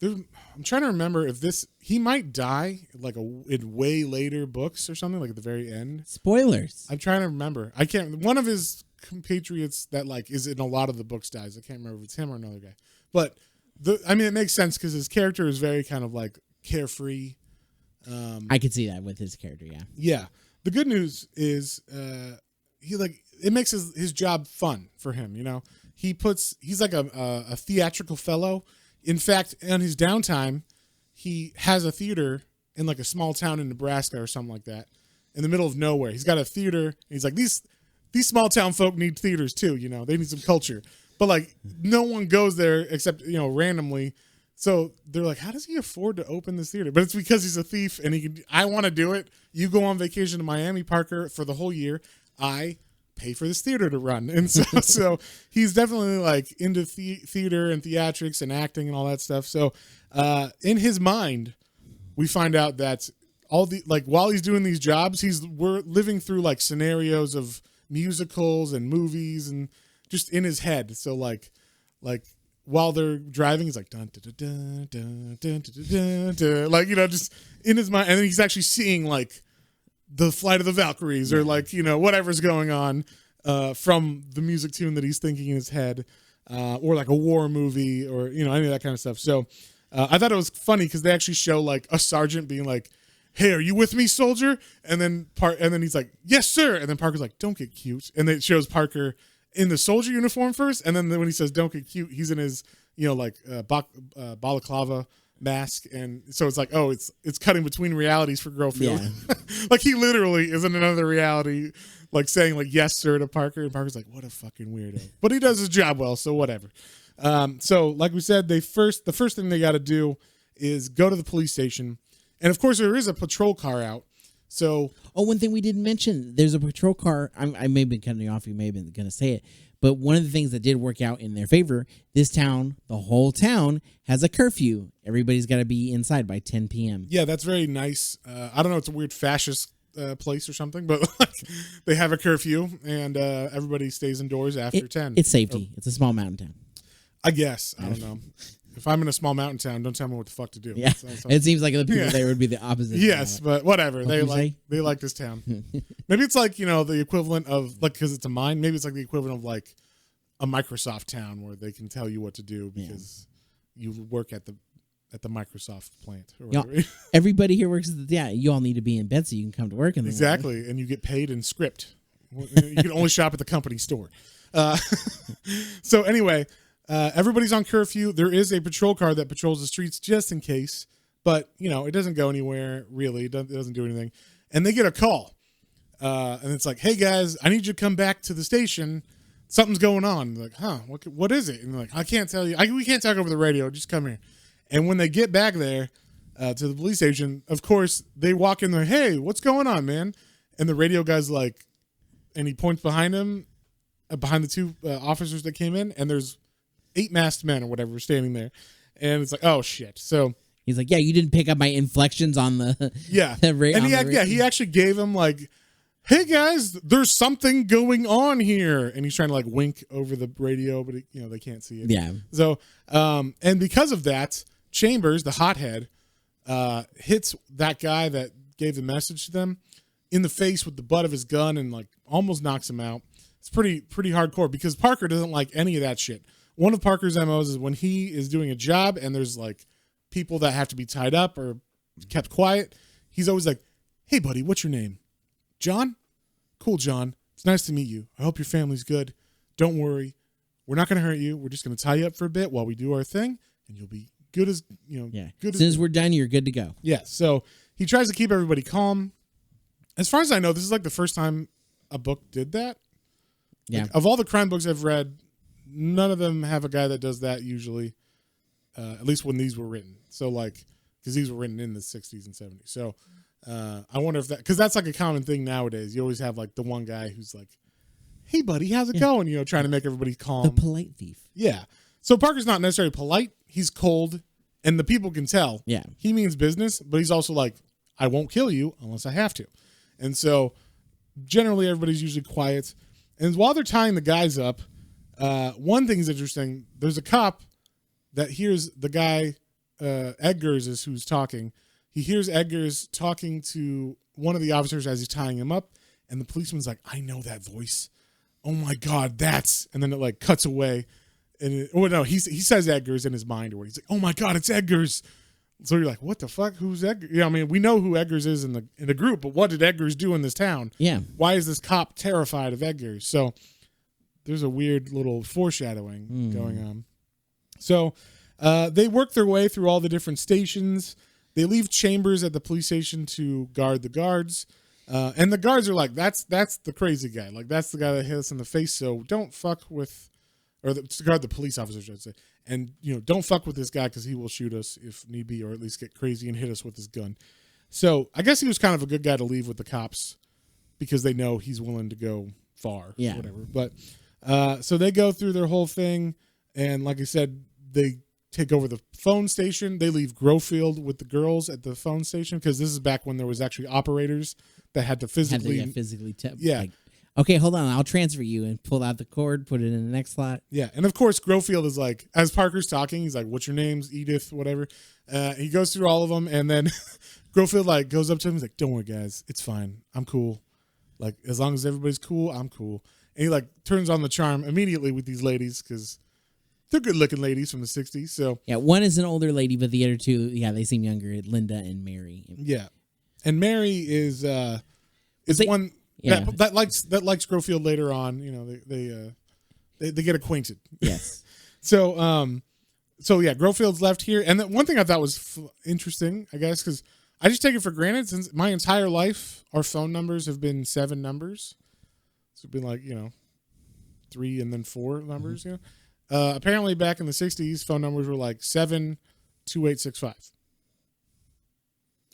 I'm trying to remember if he might die in way later books or something, at the very end. Spoilers. I'm trying to remember. I can't. One of his compatriots that is in a lot of the books dies. I can't remember if it's him or another guy. But it makes sense because his character is very kind of carefree. I could see that with his character. Yeah. Yeah. The good news is it makes his job fun for him. He's like a theatrical fellow. In fact, on his downtime, he has a theater in a small town in Nebraska or something like that, in the middle of nowhere. He's got a theater. And he's like, these small town folk need theaters too. They need some culture, but no one goes there except randomly. So they're like, how does he afford to open this theater? But it's because he's a thief, and I want to do it. You go on vacation to Miami, Parker, for the whole year. I pay for this theater to run. And so he's definitely into theater and theatrics and acting and all that stuff. So in his mind, we find out that while he's doing these jobs, we're living through scenarios of musicals and movies, and just in his head. So while they're driving, he's like dun dun dun dun dun dun dun, dun, just in his mind, and then he's actually seeing the Flight of the Valkyries, or whatever's going on from the music tune that he's thinking in his head, or a war movie, or any of that kind of stuff. So I thought it was funny because they actually show a sergeant being like, "Hey, are you with me, soldier?" And then he's like, "Yes, sir." And then Parker's like, "Don't get cute." And then it shows Parker in the soldier uniform first, and then when he says "Don't get cute," he's in his balaclava mask, and so it's it's cutting between realities for Grofield. Yeah. He literally is in another reality, saying yes sir to Parker, and Parker's like, what a fucking weirdo, but he does his job well, so whatever. So like we said, the first thing they got to do is go to the police station, and of course there is a patrol car out. So one thing we didn't mention, there's a patrol car. I may have been cutting you off, you may have been going to say it, but one of the things that did work out in their favor, this town, the whole town, has a curfew. Everybody's got to be inside by 10 p.m. Yeah, that's very nice. I don't know, it's a weird fascist place or something, but they have a curfew, and everybody stays indoors after 10. It's safety. It's a small mountain town. I guess. I don't know. If I'm in a small mountain town, don't tell me what the fuck to do. Yeah, it seems like the people there would be the opposite. Yes, but whatever. They like this town. Maybe it's the equivalent of because it's a mine. Maybe it's the equivalent of a Microsoft town where they can tell you what to do because you work at the Microsoft plant. Or whatever. Everybody here works at you all need to be in bed so you can come to work. Exactly, and you get paid in script. You can only shop at the company store. So anyway. Everybody's on curfew. There is a patrol car that patrols the streets just in case, but it doesn't go anywhere really. It doesn't do anything. And they get a call, and it's like, "Hey guys, I need you to come back to the station. Something's going on." They're like, what is it? And they're like, "I can't tell you. We can't talk over the radio. Just come here." And when they get back there to the police station, of course they walk in there. "Hey, what's going on, man?" And the radio guy's like, and he points behind him, behind the two officers that came in, and there's 8 masked men or whatever standing there, and it's like, oh shit. So he's like, "Yeah, you didn't pick up my inflections on the and he actually gave him "Hey guys, there's something going on here," and he's trying to wink over the radio, but they can't see it. Yeah. So and because of that, Chambers, the hothead, hits that guy that gave the message to them in the face with the butt of his gun and almost knocks him out. It's pretty hardcore because Parker doesn't like any of that shit. One of Parker's MOs is when he is doing a job and there's like people that have to be tied up or kept quiet. He's always like, "Hey, buddy, what's your name? John? Cool, John. It's nice to meet you. I hope your family's good. Don't worry. We're not going to hurt you. We're just going to tie you up for a bit while we do our thing, and you'll be good as, good as soon as we're done, you're good to go." Yeah. So he tries to keep everybody calm. As far as I know, this is like the first time a book did that. Yeah. Like, of all the crime books I've read, none of them have a guy that does that usually, at least when these were written. So like, because these were written in the 60s and 70s. So I wonder if that, because that's like a common thing nowadays. You always have like the one guy who's like, "Hey, buddy, how's it going?" Trying to make everybody calm. The polite thief. Yeah. So Parker's not necessarily polite. He's cold, and the people can tell. Yeah. He means business, but he's also like, "I won't kill you unless I have to." And so generally everybody's usually quiet. And while they're tying the guys up, one thing is interesting. There's a cop that hears the guy, Edgars is who's talking. He hears Edgars talking to one of the officers as he's tying him up. And the policeman's like, "I know that voice. Oh my God, that's," and then it like cuts away. And he says Edgars in his mind, or he's like, "Oh my God, it's Edgars." So you're like, what the fuck? Who's Edgars? Yeah, I mean, we know who Edgars is in the group, but what did Edgars do in this town? Yeah. Why is this cop terrified of Edgars? So there's a weird little foreshadowing going on. So they work their way through all the different stations. They leave Chambers at the police station to guard the guards. And the guards are like, that's the crazy guy. Like, that's the guy that hit us in the face. So don't fuck with, to guard the police officers, I'd say. And, don't fuck with this guy because he will shoot us if need be, or at least get crazy and hit us with his gun. So I guess he was kind of a good guy to leave with the cops because they know he's willing to go far. Yeah. Or whatever. But so they go through their whole thing. And like I said, they take over the phone station. They leave Grofield with the girls at the phone station because this is back when there was actually operators that had to physically. Yeah. Like, okay, hold on. I'll transfer you, and pull out the cord, put it in the next slot. Yeah. And of course, Grofield is like, as Parker's talking, he's like, "What's your names? Edith, whatever." He goes through all of them. And then Grofield like goes up to him. He's like, "Don't worry, guys. It's fine. I'm cool. Like, as long as everybody's cool, I'm cool." And he like turns on the charm immediately with these ladies because they're good looking ladies from the 60s. So yeah, one is an older lady, but the other two, they seem younger. Linda and Mary. Yeah. And Mary is one that likes Grofield later on. They get acquainted. Yes. So yeah, Grofield's left here. And one thing I thought was interesting, I guess, because I just take it for granted since my entire life, our phone numbers have been 7 numbers. So it's been like, 3 and then 4 numbers, apparently back in the 60s, phone numbers were like 72865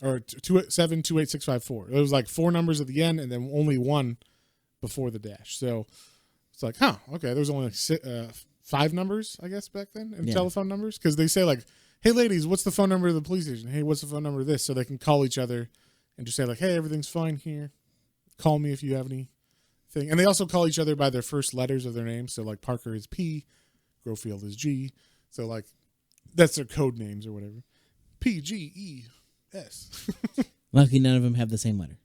or 72865. It was like 4 numbers at the end and then only 1 before the dash. So it's like, okay, there's only like 5 numbers, I guess, back then in telephone numbers. Because they say like, "Hey, ladies, what's the phone number of the police station? Hey, what's the phone number of this?" So they can call each other and just say like, "Hey, everything's fine here. Call me if you have anything." And they also call each other by their first letters of their name. So like Parker is P, Grofield is G. So like that's their code names or whatever. PGES. Lucky none of them have the same letter.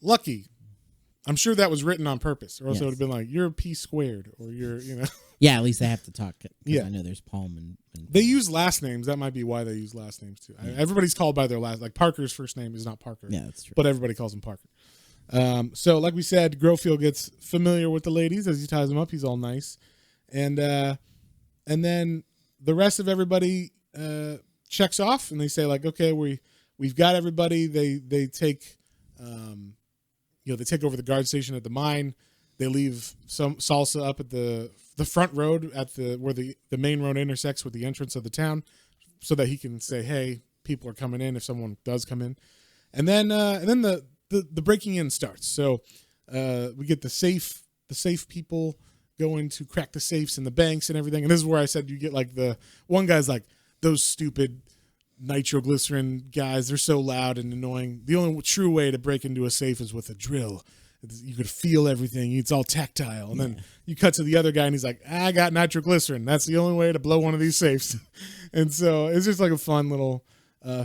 Lucky. I'm sure that was written on purpose, or else it would have been like, "You're a P squared," or "You're, Yeah, at least they have to talk. Yeah. I know there's Palm and They use last names. That might be why they use last names too. Yeah. Everybody's called by their last. Like Parker's first name is not Parker. Yeah, that's true. But everybody calls him Parker. So like we said, Grofield gets familiar with the ladies as he ties them up. He's all nice, and then the rest of everybody checks off, and they say like, "Okay, we've got everybody." They take they take over the guard station at the mine. They leave some Salsa up at the front road at where the main road intersects with the entrance of the town, so that he can say, "Hey, people are coming in," if someone does come in, and then the breaking in starts. So we get the safe people going to crack the safes and the banks and everything. And this is where I said you get like the one guy's like, "Those stupid nitroglycerin guys, they're so loud and annoying. The only true way to break into a safe is with a drill. You could feel everything. It's all tactile." And then you cut to the other guy and he's like, "I got nitroglycerin. That's the only way to blow one of these safes." And so it's just like a fun little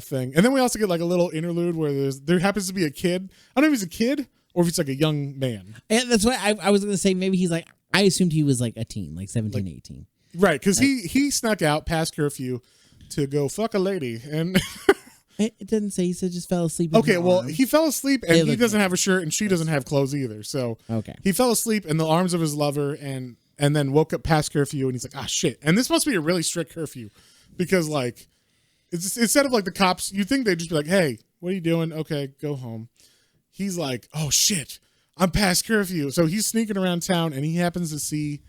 thing. And then we also get like a little interlude where there happens to be a kid. I don't know if he's a kid or if he's like a young man. And that's why I was going to say maybe he's like, I assumed he was like a teen, like 17, 18. Right, because he snuck out past curfew to go fuck a lady. And it didn't say. He said just fell asleep. Okay, well, he fell asleep and he doesn't have a shirt and she doesn't have clothes either. So he fell asleep in the arms of his lover and then woke up past curfew and he's like, ah, shit. And this must be a really strict curfew because, like, it's instead of like the cops, you'd think they'd just be like, hey, what are you doing? Okay, go home. He's like, oh, shit, I'm past curfew. So he's sneaking around town and he happens to see,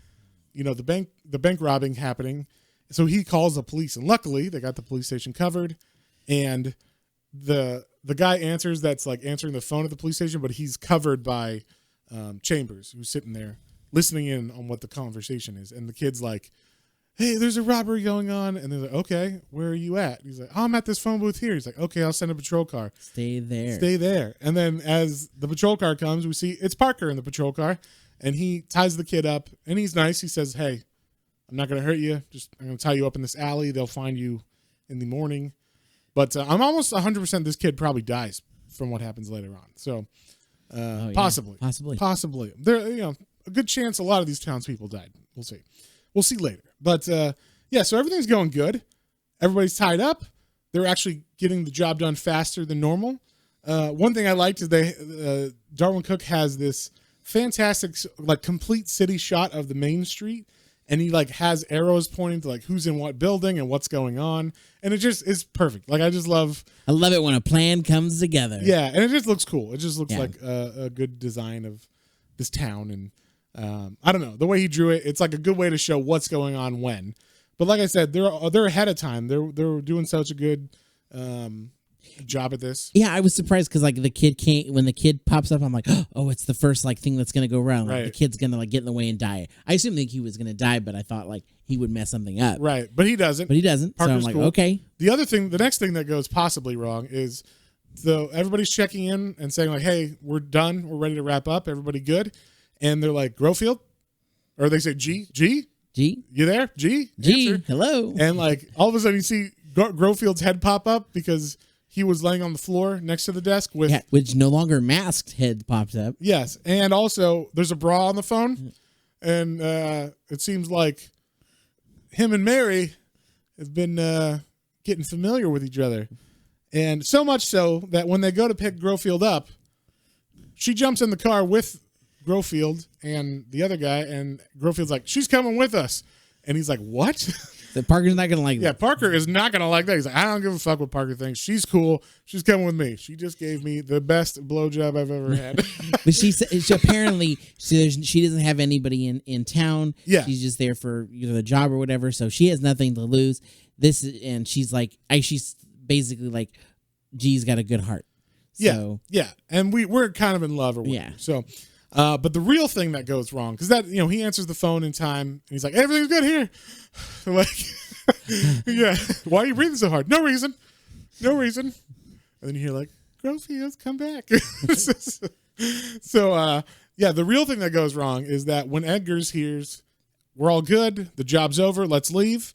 you know, the bank robbing happening. So he calls the police, and luckily they got the police station covered. And the guy answers, that's like answering the phone at the police station, but he's covered by Chambers, who's sitting there listening in on what the conversation is. And the kid's like, hey, there's a robbery going on. And they're like, okay, where are you at? He's like, oh, I'm at this phone booth here. He's like, okay, I'll send a patrol car. Stay there. And then as the patrol car comes, we see it's Parker in the patrol car. And he ties the kid up, and he's nice. He says, hey, I'm not going to hurt you. I'm going to tie you up in this alley. They'll find you in the morning. But I'm almost 100% this kid probably dies from what happens later on. So possibly. There, you know, a good chance a lot of these townspeople died. We'll see. We'll see later. But yeah, so everything's going good. Everybody's tied up. They're actually getting the job done faster than normal. One thing I liked is Darwin Cook has this fantastic, like, complete city shot of the main street, and he like has arrows pointing to like who's in what building and what's going on, and it just is perfect. Like, I love it when a plan comes together. Yeah, and it just looks cool. It just looks like a good design of this town, and I don't know, the way he drew it, it's like a good way to show what's going on when. But like I said, they're ahead of time. They're doing such a good job at this. Yeah, I was surprised because like when the kid pops up, I'm like, oh, it's the first like thing that's gonna go wrong. Like, the kid's gonna like get in the way and die. I assumed he was gonna die, but I thought like he would mess something up. Right, but he doesn't. Parker's so I'm like, cool. Okay. The next thing that goes possibly wrong is everybody's checking in and saying like, hey, we're done, we're ready to wrap up, everybody good? And they're like, Grofield, or they say G, you there? G, answer. Hello. And like all of a sudden you see Grofield's head pop up because he was laying on the floor next to the desk with... Yeah, which no longer masked head pops up. Yes, and also there's a bra on the phone, and it seems like him and Mary have been getting familiar with each other. And so much so that when they go to pick Grofield up, she jumps in the car with Grofield and the other guy, and Grofield's like, she's coming with us. And he's like, what? That Parker's not gonna like that. Yeah, Parker is not gonna like that. He's like, I don't give a fuck what Parker thinks. She's cool. She's coming with me. She just gave me the best blowjob I've ever had. But she apparently she doesn't have anybody in town. Yeah, she's just there for either the job or whatever. So she has nothing to lose. And she's like, she's basically like, G's got a good heart. So, yeah, and we're kind of in love or whatever. Yeah. So. But the real thing that goes wrong, because that, you know, he answers the phone in time and he's like, everything's good here. Like, yeah, why are you breathing so hard? No reason. And then you hear like, Grofield, come back. So, yeah, the real thing that goes wrong is that when Edgar's hears, we're all good, the job's over, let's leave.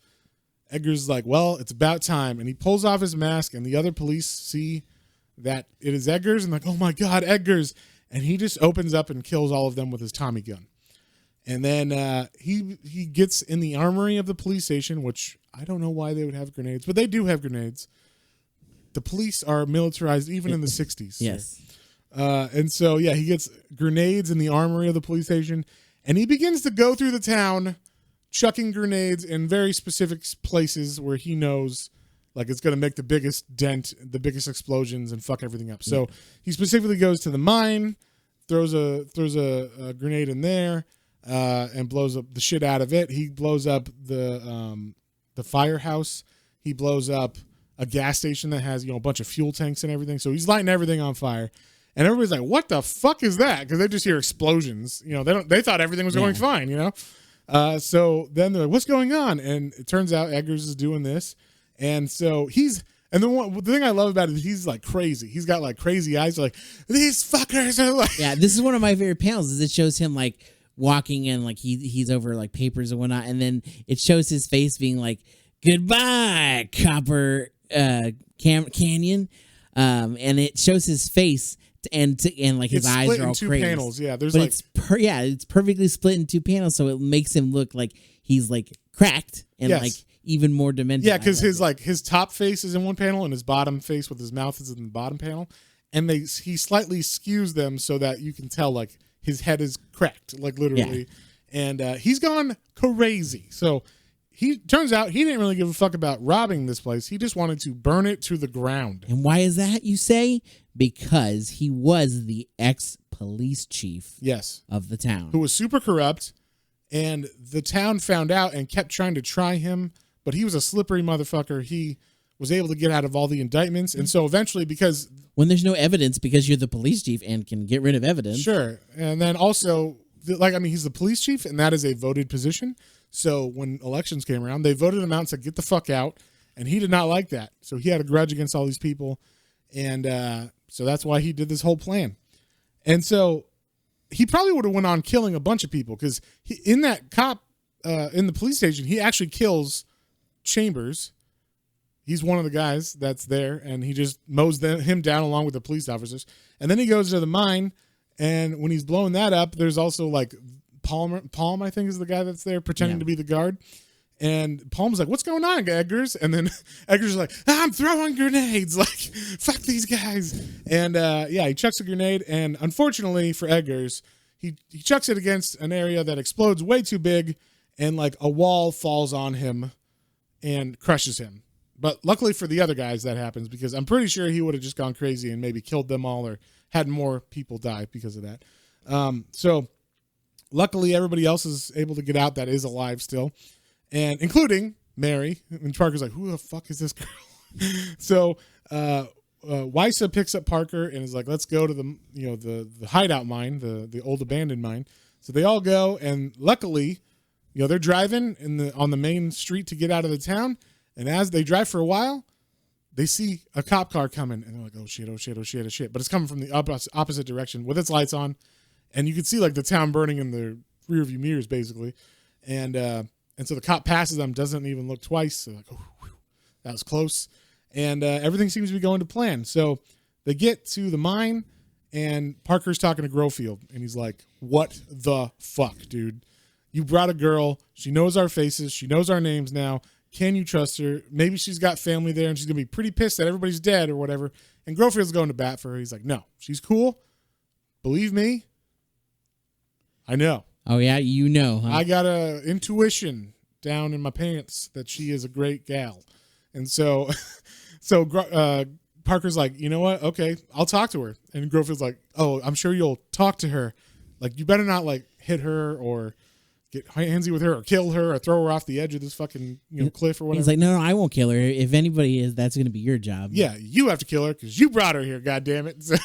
Edgar's like, well, it's about time. And he pulls off his mask and the other police see that it is Edgar's and like, oh my God, Edgar's. And he just opens up and kills all of them with his Tommy gun. And then he gets in the armory of the police station, which I don't know why they would have grenades, but they do have grenades. The police are militarized even in the 60s. Yes. And so, yeah, he gets grenades in the armory of the police station, and he begins to go through the town chucking grenades in very specific places where he knows like it's going to make the biggest dent, the biggest explosions, and fuck everything up. So he specifically goes to the mine, throws a grenade in there, and blows up the shit out of it. He blows up the firehouse. He blows up a gas station that has, you know, a bunch of fuel tanks and everything. So he's lighting everything on fire. And everybody's like, "What the fuck is that?" Because they just hear explosions. You know, they thought everything was going fine. You know. So then they're like, "What's going on?" And it turns out Eggers is doing this. And so the thing I love about it is he's like crazy. He's got like crazy eyes. Like, these fuckers are like. Yeah, this is one of my favorite panels. Is it shows him like walking and like he's over like papers and whatnot, and then it shows his face being like, "Goodbye, Copper Canyon," and it shows his face and like his eyes split are all in two crazed. panels. Yeah, there's but like it's perfectly split in two panels, so it makes him look like he's like cracked and like even more demented. Yeah, because his top face is in one panel and his bottom face with his mouth is in the bottom panel, and he slightly skews them so that you can tell like his head is cracked, like literally, and he's gone crazy. So he turns out he didn't really give a fuck about robbing this place. He just wanted to burn it to the ground. And why is that, you say? Because he was the ex-police chief of the town. Who was super corrupt, and the town found out and kept trying to try him, but he was a slippery motherfucker. He was able to get out of all the indictments, and so eventually, because... When there's no evidence, because you're the police chief and can get rid of evidence. Sure, and then also, he's the police chief, and that is a voted position. So when elections came around, they voted him out and said, get the fuck out. And he did not like that. So he had a grudge against all these people. And so that's why he did this whole plan. And so he probably would have went on killing a bunch of people because in that cop, in the police station, he actually kills Chambers. He's one of the guys that's there. And he just mows him down along with the police officers. And then he goes to the mine. And when he's blowing that up, there's also like... Palm, I think, is the guy that's there pretending to be the guard. And Palm's like, what's going on, Eggers? And then Eggers is like, I'm throwing grenades. Like, fuck these guys. And he chucks a grenade. And unfortunately for Eggers, he chucks it against an area that explodes way too big. And like a wall falls on him and crushes him. But luckily for the other guys, that happens because I'm pretty sure he would have just gone crazy and maybe killed them all or had more people die because of that. So luckily, everybody else is able to get out that is alive still, and including Mary. And Parker's like, who the fuck is this girl? So Wysa picks up Parker and is like, let's go to the hideout mine, the old abandoned mine. So they all go, and luckily, they're driving on the main street to get out of the town. And as they drive for a while, they see a cop car coming, and they're like, oh shit, oh shit, oh shit, oh shit. But it's coming from the opposite direction with its lights on. And you can see like the town burning in the rear view mirrors, basically. And so the cop passes them, doesn't even look twice. So like, oh, whew, that was close. And everything seems to be going to plan. So they get to the mine, and Parker's talking to Grofield. And he's like, what the fuck, dude? You brought a girl. She knows our faces. She knows our names now. Can you trust her? Maybe she's got family there, and she's going to be pretty pissed that everybody's dead or whatever. And Grofield's going to bat for her. He's like, no, she's cool. Believe me. I know. Oh, yeah? You know, huh? I got a intuition down in my pants that she is a great gal. And so Parker's like, you know what? Okay, I'll talk to her. And Grofield's like, oh, I'm sure you'll talk to her. Like, you better not, like, hit her or get handsy with her or kill her or throw her off the edge of this fucking cliff or whatever. He's like, no, I won't kill her. If anybody is, that's going to be your job. Yeah, you have to kill her because you brought her here, goddammit. So,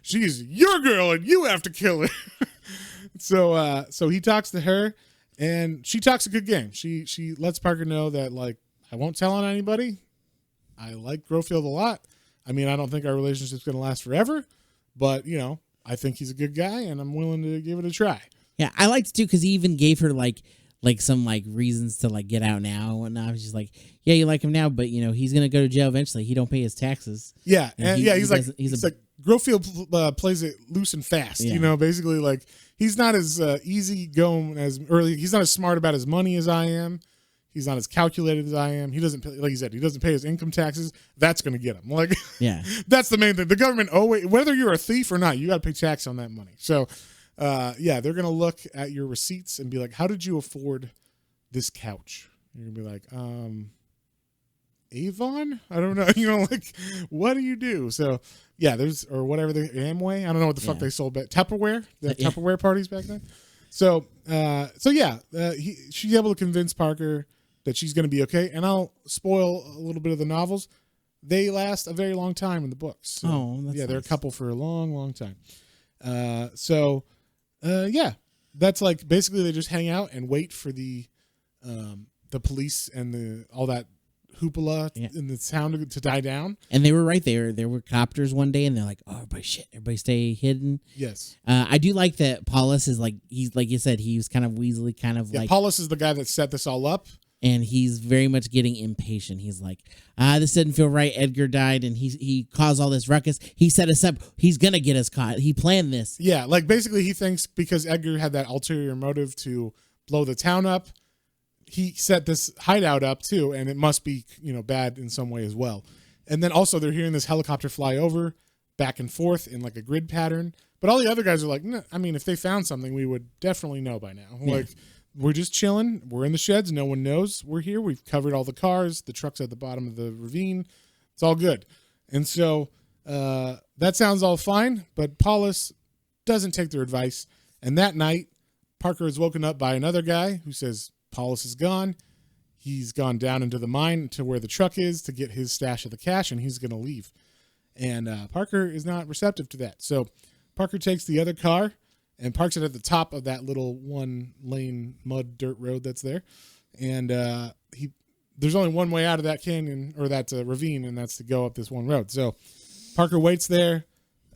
she's your girl and you have to kill her. So he talks to her, and she talks a good game. She lets Parker know that, like, I won't tell on anybody. I like Grofield a lot. I mean, I don't think our relationship's going to last forever, but, I think he's a good guy, and I'm willing to give it a try. Yeah, I liked it, too, because he even gave her, like some, like, reasons to, like, get out now and whatnot. She's like, yeah, you like him now, but, he's going to go to jail eventually. He don't pay his taxes. Yeah, he's like, Grofield plays it loose and fast, basically, like, he's not as easy going as early. He's not as smart about his money as I am. He's not as calculated as I am. He doesn't pay, like you said, he doesn't pay his income taxes. That's going to get him. Like, yeah, that's the main thing. The government, whether you're a thief or not, you got to pay tax on that money. So, they're going to look at your receipts and be like, how did you afford this couch? You're going to be like, Avon? I don't know. Like, what do you do? So, yeah, or whatever the Amway. I don't know what the fuck they sold back. Tupperware? They had Tupperware parties back then. So she's able to convince Parker that she's going to be okay. And I'll spoil a little bit of the novels. They last a very long time in the books. So, that's they're a nice. couple for a long, long time. That's like basically they just hang out and wait for the police and all that hoopla in the town to die down. And they were right there. There were copters one day, and they're like, "Oh, everybody stay hidden." Yes. I do like that. Paulus is like, he's like you said, he was kind of weaselly, kind of like. Paulus is the guy that set this all up. And he's very much getting impatient. He's like, this doesn't feel right. Edgar died, and he caused all this ruckus. He set us up. He's going to get us caught. He planned this. Yeah, like basically he thinks because Edgar had that ulterior motive to blow the town up, he set this hideout up too, and it must be, bad in some way as well. And then also they're hearing this helicopter fly over back and forth in like a grid pattern. But all the other guys are like, nah, I mean, if they found something, we would definitely know by now. Yeah. Like, we're just chilling. We're in the sheds. No one knows we're here. We've covered all the cars. The truck's at the bottom of the ravine. It's all good. And so that sounds all fine, but Paulus doesn't take their advice. And that night, Parker is woken up by another guy who says Paulus is gone. He's gone down into the mine to where the truck is to get his stash of the cash, and he's going to leave. And Parker is not receptive to that. So Parker takes the other car and parks it at the top of that little one-lane mud dirt road that's there. And there's only one way out of that canyon or that ravine, and that's to go up this one road. So Parker waits there,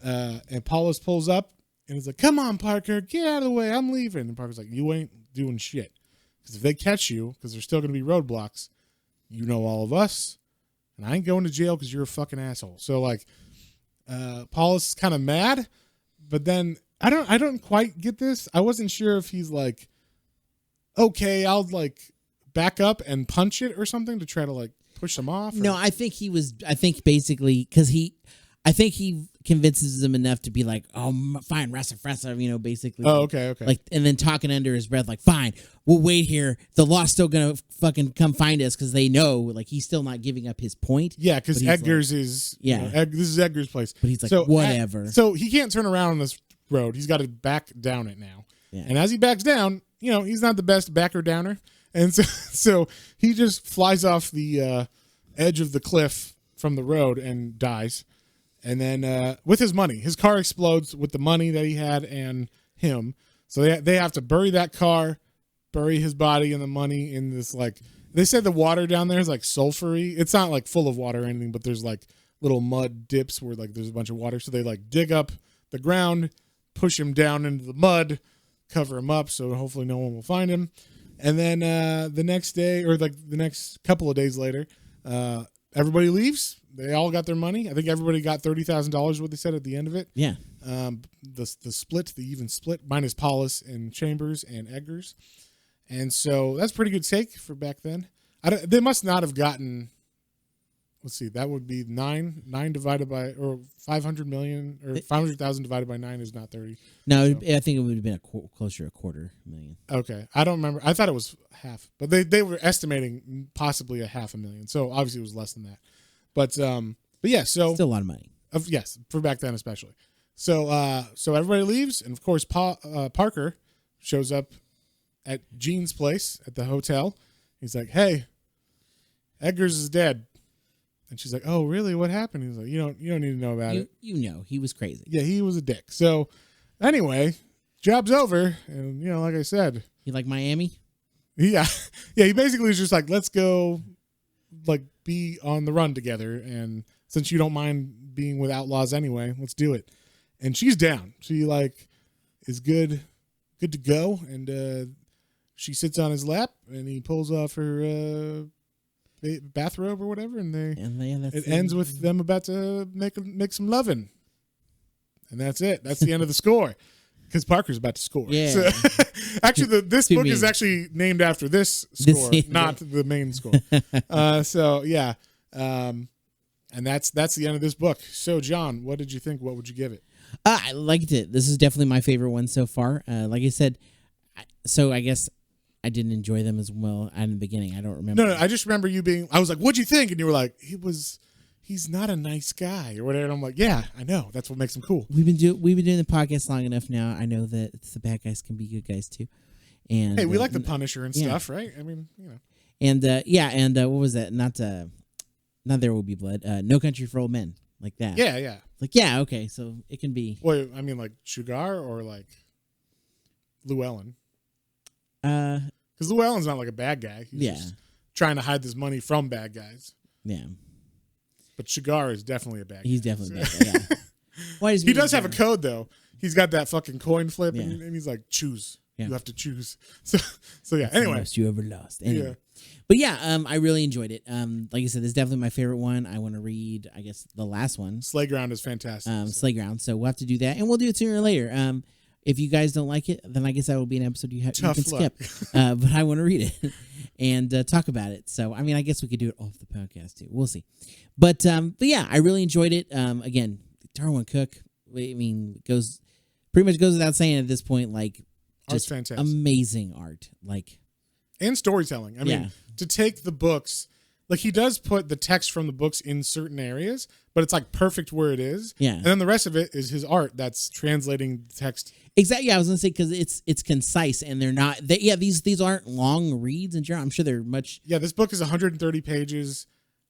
and Paulus pulls up, and he's like, come on, Parker, get out of the way. I'm leaving. And Parker's like, you ain't doing shit. Because if they catch you, because there's still going to be roadblocks, you know all of us, and I ain't going to jail because you're a fucking asshole. So, like, Paulus is kind of mad, but then I don't quite get this. I wasn't sure if he's like, okay, I'll like back up and punch it or something to try to like push him off. Or... No, I think basically because I think he convinces them enough to be like, oh, fine, Ressa, basically. Oh, okay. Like, and then talking under his breath, like, fine, we'll wait here. The law's still gonna fucking come find us because they know, like, he's still not giving up his point. Yeah, because Edgar's like, is this is Edgar's place. But he's like, whatever. So he can't turn around on this road. He's got to back down it now. Yeah. And as he backs down, he's not the best backer downer, and so he just flies off the edge of the cliff from the road and dies. And then with his money, his car explodes with the money that he had and him. So they have to bury that car, bury his body and the money in this, like, they said the water down there is like sulfury. It's not like full of water or anything, but there's like little mud dips where like there's a bunch of water. So they like dig up the ground, push him down into the mud, cover him up. So hopefully no one will find him. And then the next day, or like the next couple of days later, everybody leaves. They all got their money. I think everybody got $30,000, what they said at the end of it. Yeah. The even split, minus Paulus and Chambers and Eggers. And so that's pretty good take for back then. They must not have gotten, let's see, that would be 9 divided by, or 500 million, or 500,000 divided by 9 is not 30. No, so. I think it would have been closer to $250,000. Okay. I don't remember. I thought it was half, but they were estimating possibly $500,000. So obviously it was less than that. But yeah, so still a lot of money. Yes, for back then especially. So everybody leaves, and of course Parker shows up at Jean's place at the hotel. He's like, "Hey, Eggers is dead," and she's like, "Oh, really? What happened?" He's like, "You don't need to know about it. You know, he was crazy. Yeah, he was a dick." So anyway, job's over, and like I said, you like Miami? Yeah. He basically was just like, let's go, like, be on the run together, and since you don't mind being with outlaws anyway, let's do it. And she's down. She like is good to go, and she sits on his lap, and he pulls off her bathrobe or whatever, and it ends with them about to make some loving, and that's it. That's the end of the score. Because Parker's about to score. Yeah. So, actually, this book is actually named after this score, not the main score. So yeah, and that's the end of this book. So John, what did you think? What would you give it? I liked it. This is definitely my favorite one so far. Like I said, so I guess I didn't enjoy them as well in the beginning. I don't remember. No, I just remember you being. I was like, "What'd you think?" And you were like, He's not a nice guy or whatever. And I'm like, yeah, I know. That's what makes him cool. We've been doing the podcast long enough now. I know that the bad guys can be good guys too. And hey, we like the Punisher and stuff, right? I mean, And what was that? Not There Will Be Blood. No Country for Old Men, like that. Yeah. Like okay, so it can be. Wait, I mean, like Sugar or like Llewellyn. Because Llewellyn's not like a bad guy. He's just trying to hide this money from bad guys. Yeah. But Shigar is definitely a bad guy. He's definitely a bad guy, yeah. Why he does have a code, though. He's got that fucking coin flip, Yeah. and he's like, choose. Yeah. You have to choose. So yeah, anyway. The most you ever lost. Anyway. But yeah, I really enjoyed it. Like I said, this is definitely my favorite one. I want to read, I guess, the last one. Slayground is fantastic. Slayground. So we'll have to do that, and we'll do it sooner or later. If you guys don't like it, then I guess that will be an episode you can skip. But I want to read it and talk about it. So, I mean, I guess we could do it off the podcast too. We'll see. But yeah, I really enjoyed it. Again, Darwin Cook, I mean, pretty much goes without saying at this point, like, just fantastic. Amazing art. Like, and storytelling. I mean, to take the books, like he does put the text from the books in certain areas, but it's like perfect where it is. Yeah. And then the rest of it is his art that's translating the text. Exactly. I was gonna say because it's concise and they're not. These aren't long reads in general. I'm sure they're much. Yeah, this book is 130 pages,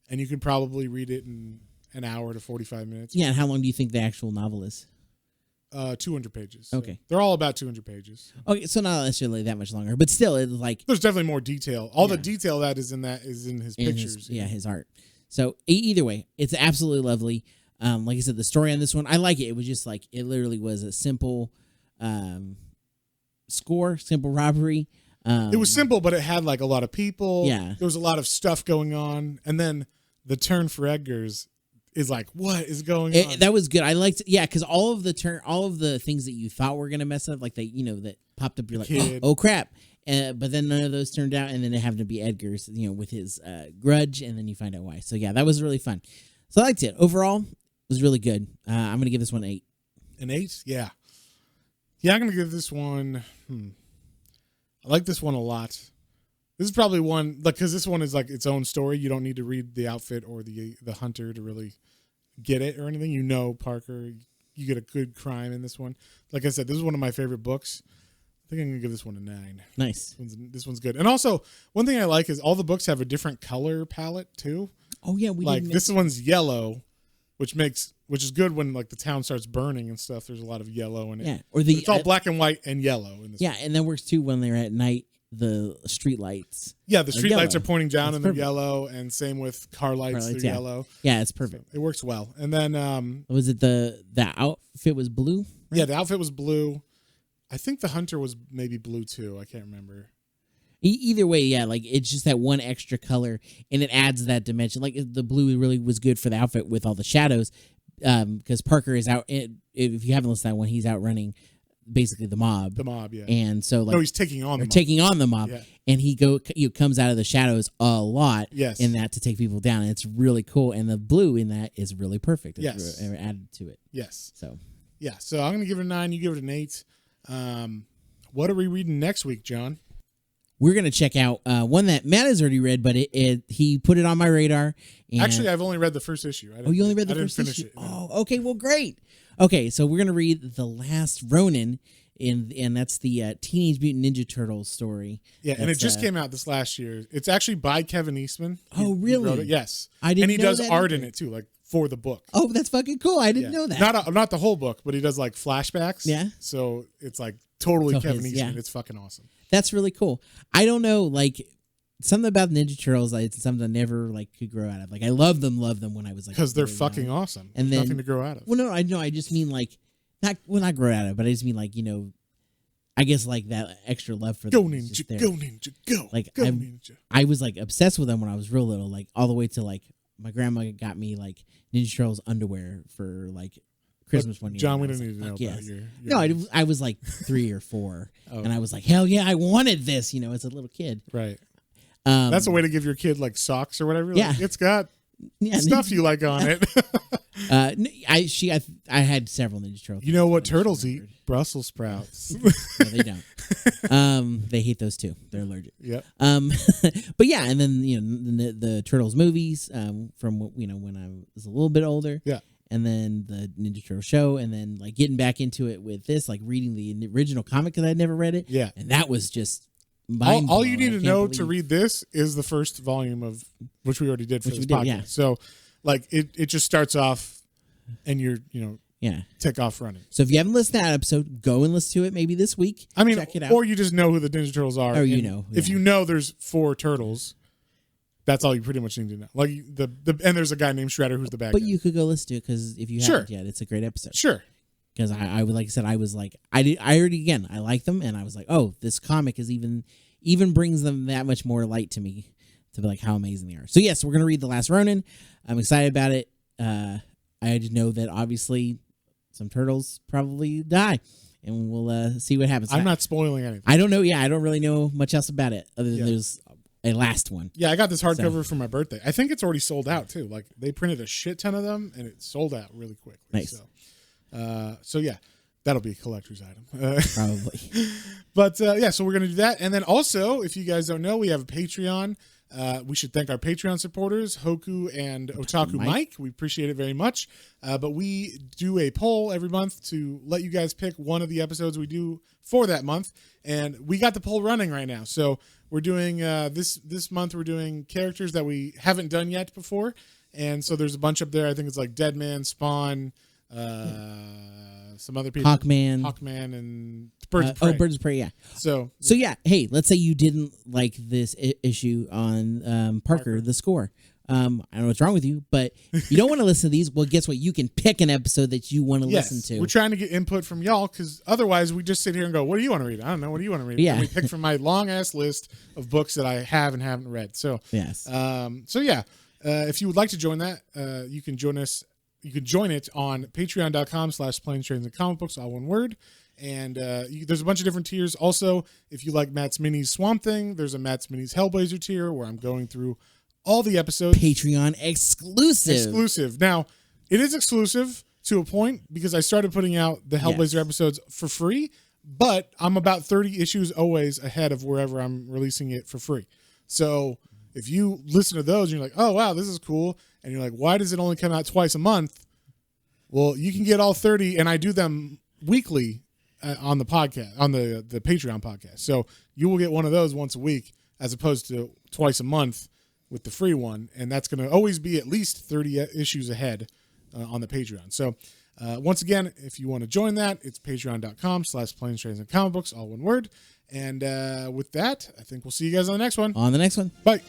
and you could probably read it in an hour to 45 minutes. Yeah. And how long do you think the actual novel is? 200 pages. Okay. So they're all about 200 pages. Okay, so not necessarily that much longer, but still, it's like there's definitely more detail. All the detail that is in his pictures. His art. So either way, it's absolutely lovely. Like I said, the story on this one, I like it. It was just like it literally was a simple simple robbery. It was simple, but it had like a lot of people. Yeah, there was a lot of stuff going on, and then the turn for Edgar's is like, what is going on? That was good. I liked, because all of the things that you thought were gonna mess up, like that popped up, you're like, oh crap. But then none of those turned out, and then it happened to be Edgar's, with his grudge, and then you find out why. So yeah, that was really fun. So I liked it. Overall, it was really good. I'm gonna give this one 8. An 8? Yeah. Yeah, I'm gonna give this one. I like this one a lot. This is probably one because this one is like its own story. You don't need to read the outfit or the hunter to really get it or anything. Parker. You get a good crime in this one. Like I said, this is one of my favorite books. I think I'm gonna give this one a 9. Nice. This one's good. And also, one thing I like is all the books have a different color palette too. Oh yeah, this one's yellow, which is good when like the town starts burning and stuff. There's a lot of yellow in it. Yeah, it's all black and white and yellow in this. Yeah, and that works too when they're at night. The street lights. Yeah, the street lights are pointing down and they're yellow, and same with car lights, they're yellow. Yeah, it's perfect. It works well. And then was it the outfit was blue? Right? Yeah, the outfit was blue. I think the hunter was maybe blue too. I can't remember. Either way, yeah, like it's just that one extra color, and it adds that dimension. Like the blue really was good for the outfit with all the shadows, because Parker is out. If you haven't listened to that one, he's out running basically the mob. The mob, yeah. And so like he's taking on the mob, yeah. And he comes out of the shadows a lot. Yes. In that to take people down, and it's really cool. And the blue in that is really perfect. Yes. Added to it. Yes. So. Yeah. So I'm gonna give it a 9. You give it an 8. What are we reading next week, John? We're gonna check out one that Matt has already read, but he put it on my radar. And actually, I've only read the first issue. You only read the first issue? It, no. Oh, okay. Well, great. Okay, so we're gonna read The Last Ronin, and that's the Teenage Mutant Ninja Turtles story. Yeah, and it just came out this last year. It's actually by Kevin Eastman. Oh, really? He wrote it. Yes, I didn't. And he does art in it too, like for the book. Oh, that's fucking cool. I didn't know that. Not the whole book, but he does like flashbacks. Yeah. So it's like totally Kevin Eastman. Yeah. It's fucking awesome. That's really cool. I don't know, like something about Ninja Turtles. It's something I never like could grow out of. Like I love them when I was like because they're fucking awesome. And then nothing to grow out of. Well, no, I know. I just mean like not grow out of, but I just mean like I guess like that extra love for them. Go ninja, go! Like go ninja. I was like obsessed with them when I was real little, like all the way to like my grandma got me like Ninja Turtles underwear for like Christmas one year. John, we don't need to know about your No, I was like 3 or 4, and I was like, hell yeah, I wanted this, as a little kid. Right. That's a way to give your kid like socks or whatever. Like, it's got stuff you like on it. I had several Ninja Turtles. You know what turtles eat? Brussels sprouts. No, they don't. They hate those too. They're allergic. Yep. But yeah, and then the Turtles movies from when I was a little bit older. Yeah. And then the Ninja Turtle show, and then like getting back into it with this, like reading the original comic because I'd never read it. Yeah. And that was just all you need to know to read this is the first volume of which we already did for this podcast. Yeah. So like it just starts off and you're take off running. So if you haven't listened to that episode, go and listen to it maybe this week. I mean, check it out. Or you just know who the Ninja Turtles are. Or if you know there's 4 turtles, that's all you pretty much need to know. Like and there's a guy named Shredder who's the bad guy. But you could go listen to it because if you haven't yet, it's a great episode. Sure. Because I would, like I said, I was like, I already I like them, and I was like, oh, this comic is even brings them that much more light to me. to be like how amazing they are. So yes, we're gonna read The Last Ronin. I'm excited about it. I just know that obviously some turtles probably die, and we'll see what happens. I'm not spoiling anything. I don't know. Yeah, I don't really know much else about it other than there's a last one. Yeah, I got this hardcover for my birthday. I think it's already sold out too. Like they printed a shit ton of them, and it sold out really quickly. Nice. So yeah, that'll be a collector's item. Probably. But yeah, so we're gonna do that, and then also, if you guys don't know, we have a Patreon. We should thank our Patreon supporters, Hoku and Otaku Mike. We appreciate it very much. But we do a poll every month to let you guys pick one of the episodes we do for that month, and we got the poll running right now. So we're doing this month. We're doing characters that we haven't done yet before, and so there's a bunch up there. I think it's like Deadman, Spawn, some other people, Hawkman, and Birds of Prey. Oh, Birds of Prey, yeah. So yeah. Hey, let's say you didn't like this issue on Parker, the score. I don't know what's wrong with you, but if you don't want to listen to these, well, guess what? You can pick an episode that you want to listen to. We're trying to get input from y'all because otherwise we just sit here and go, what do you want to read? I don't know. What do you want to read? Yeah. And we pick from my long-ass list of books that I have and haven't read. So, yes. So yeah, if you would like to join that, you can join us. You can join it on patreon.com/Planes, Trains, and Comic Books, all one word. And there's a bunch of different tiers. Also, if you like Matt's Minis Swamp Thing, there's a Matt's Minis Hellblazer tier where I'm going through all the episodes. Patreon exclusive. Now, it is exclusive to a point because I started putting out the Hellblazer episodes for free, but I'm about 30 issues always ahead of wherever I'm releasing it for free. So if you listen to those and you're like, oh, wow, this is cool. And you're like, why does it only come out twice a month? Well, you can get all 30, and I do them weekly on the podcast, on the Patreon podcast. So you will get one of those once a week as opposed to twice a month with the free one. And that's going to always be at least 30 issues ahead on the Patreon. So once again, if you want to join that, it's patreon.com/Planes, Trains, and Comic Books, all one word. And with that, I think we'll see you guys on the next one. On the next one. Bye.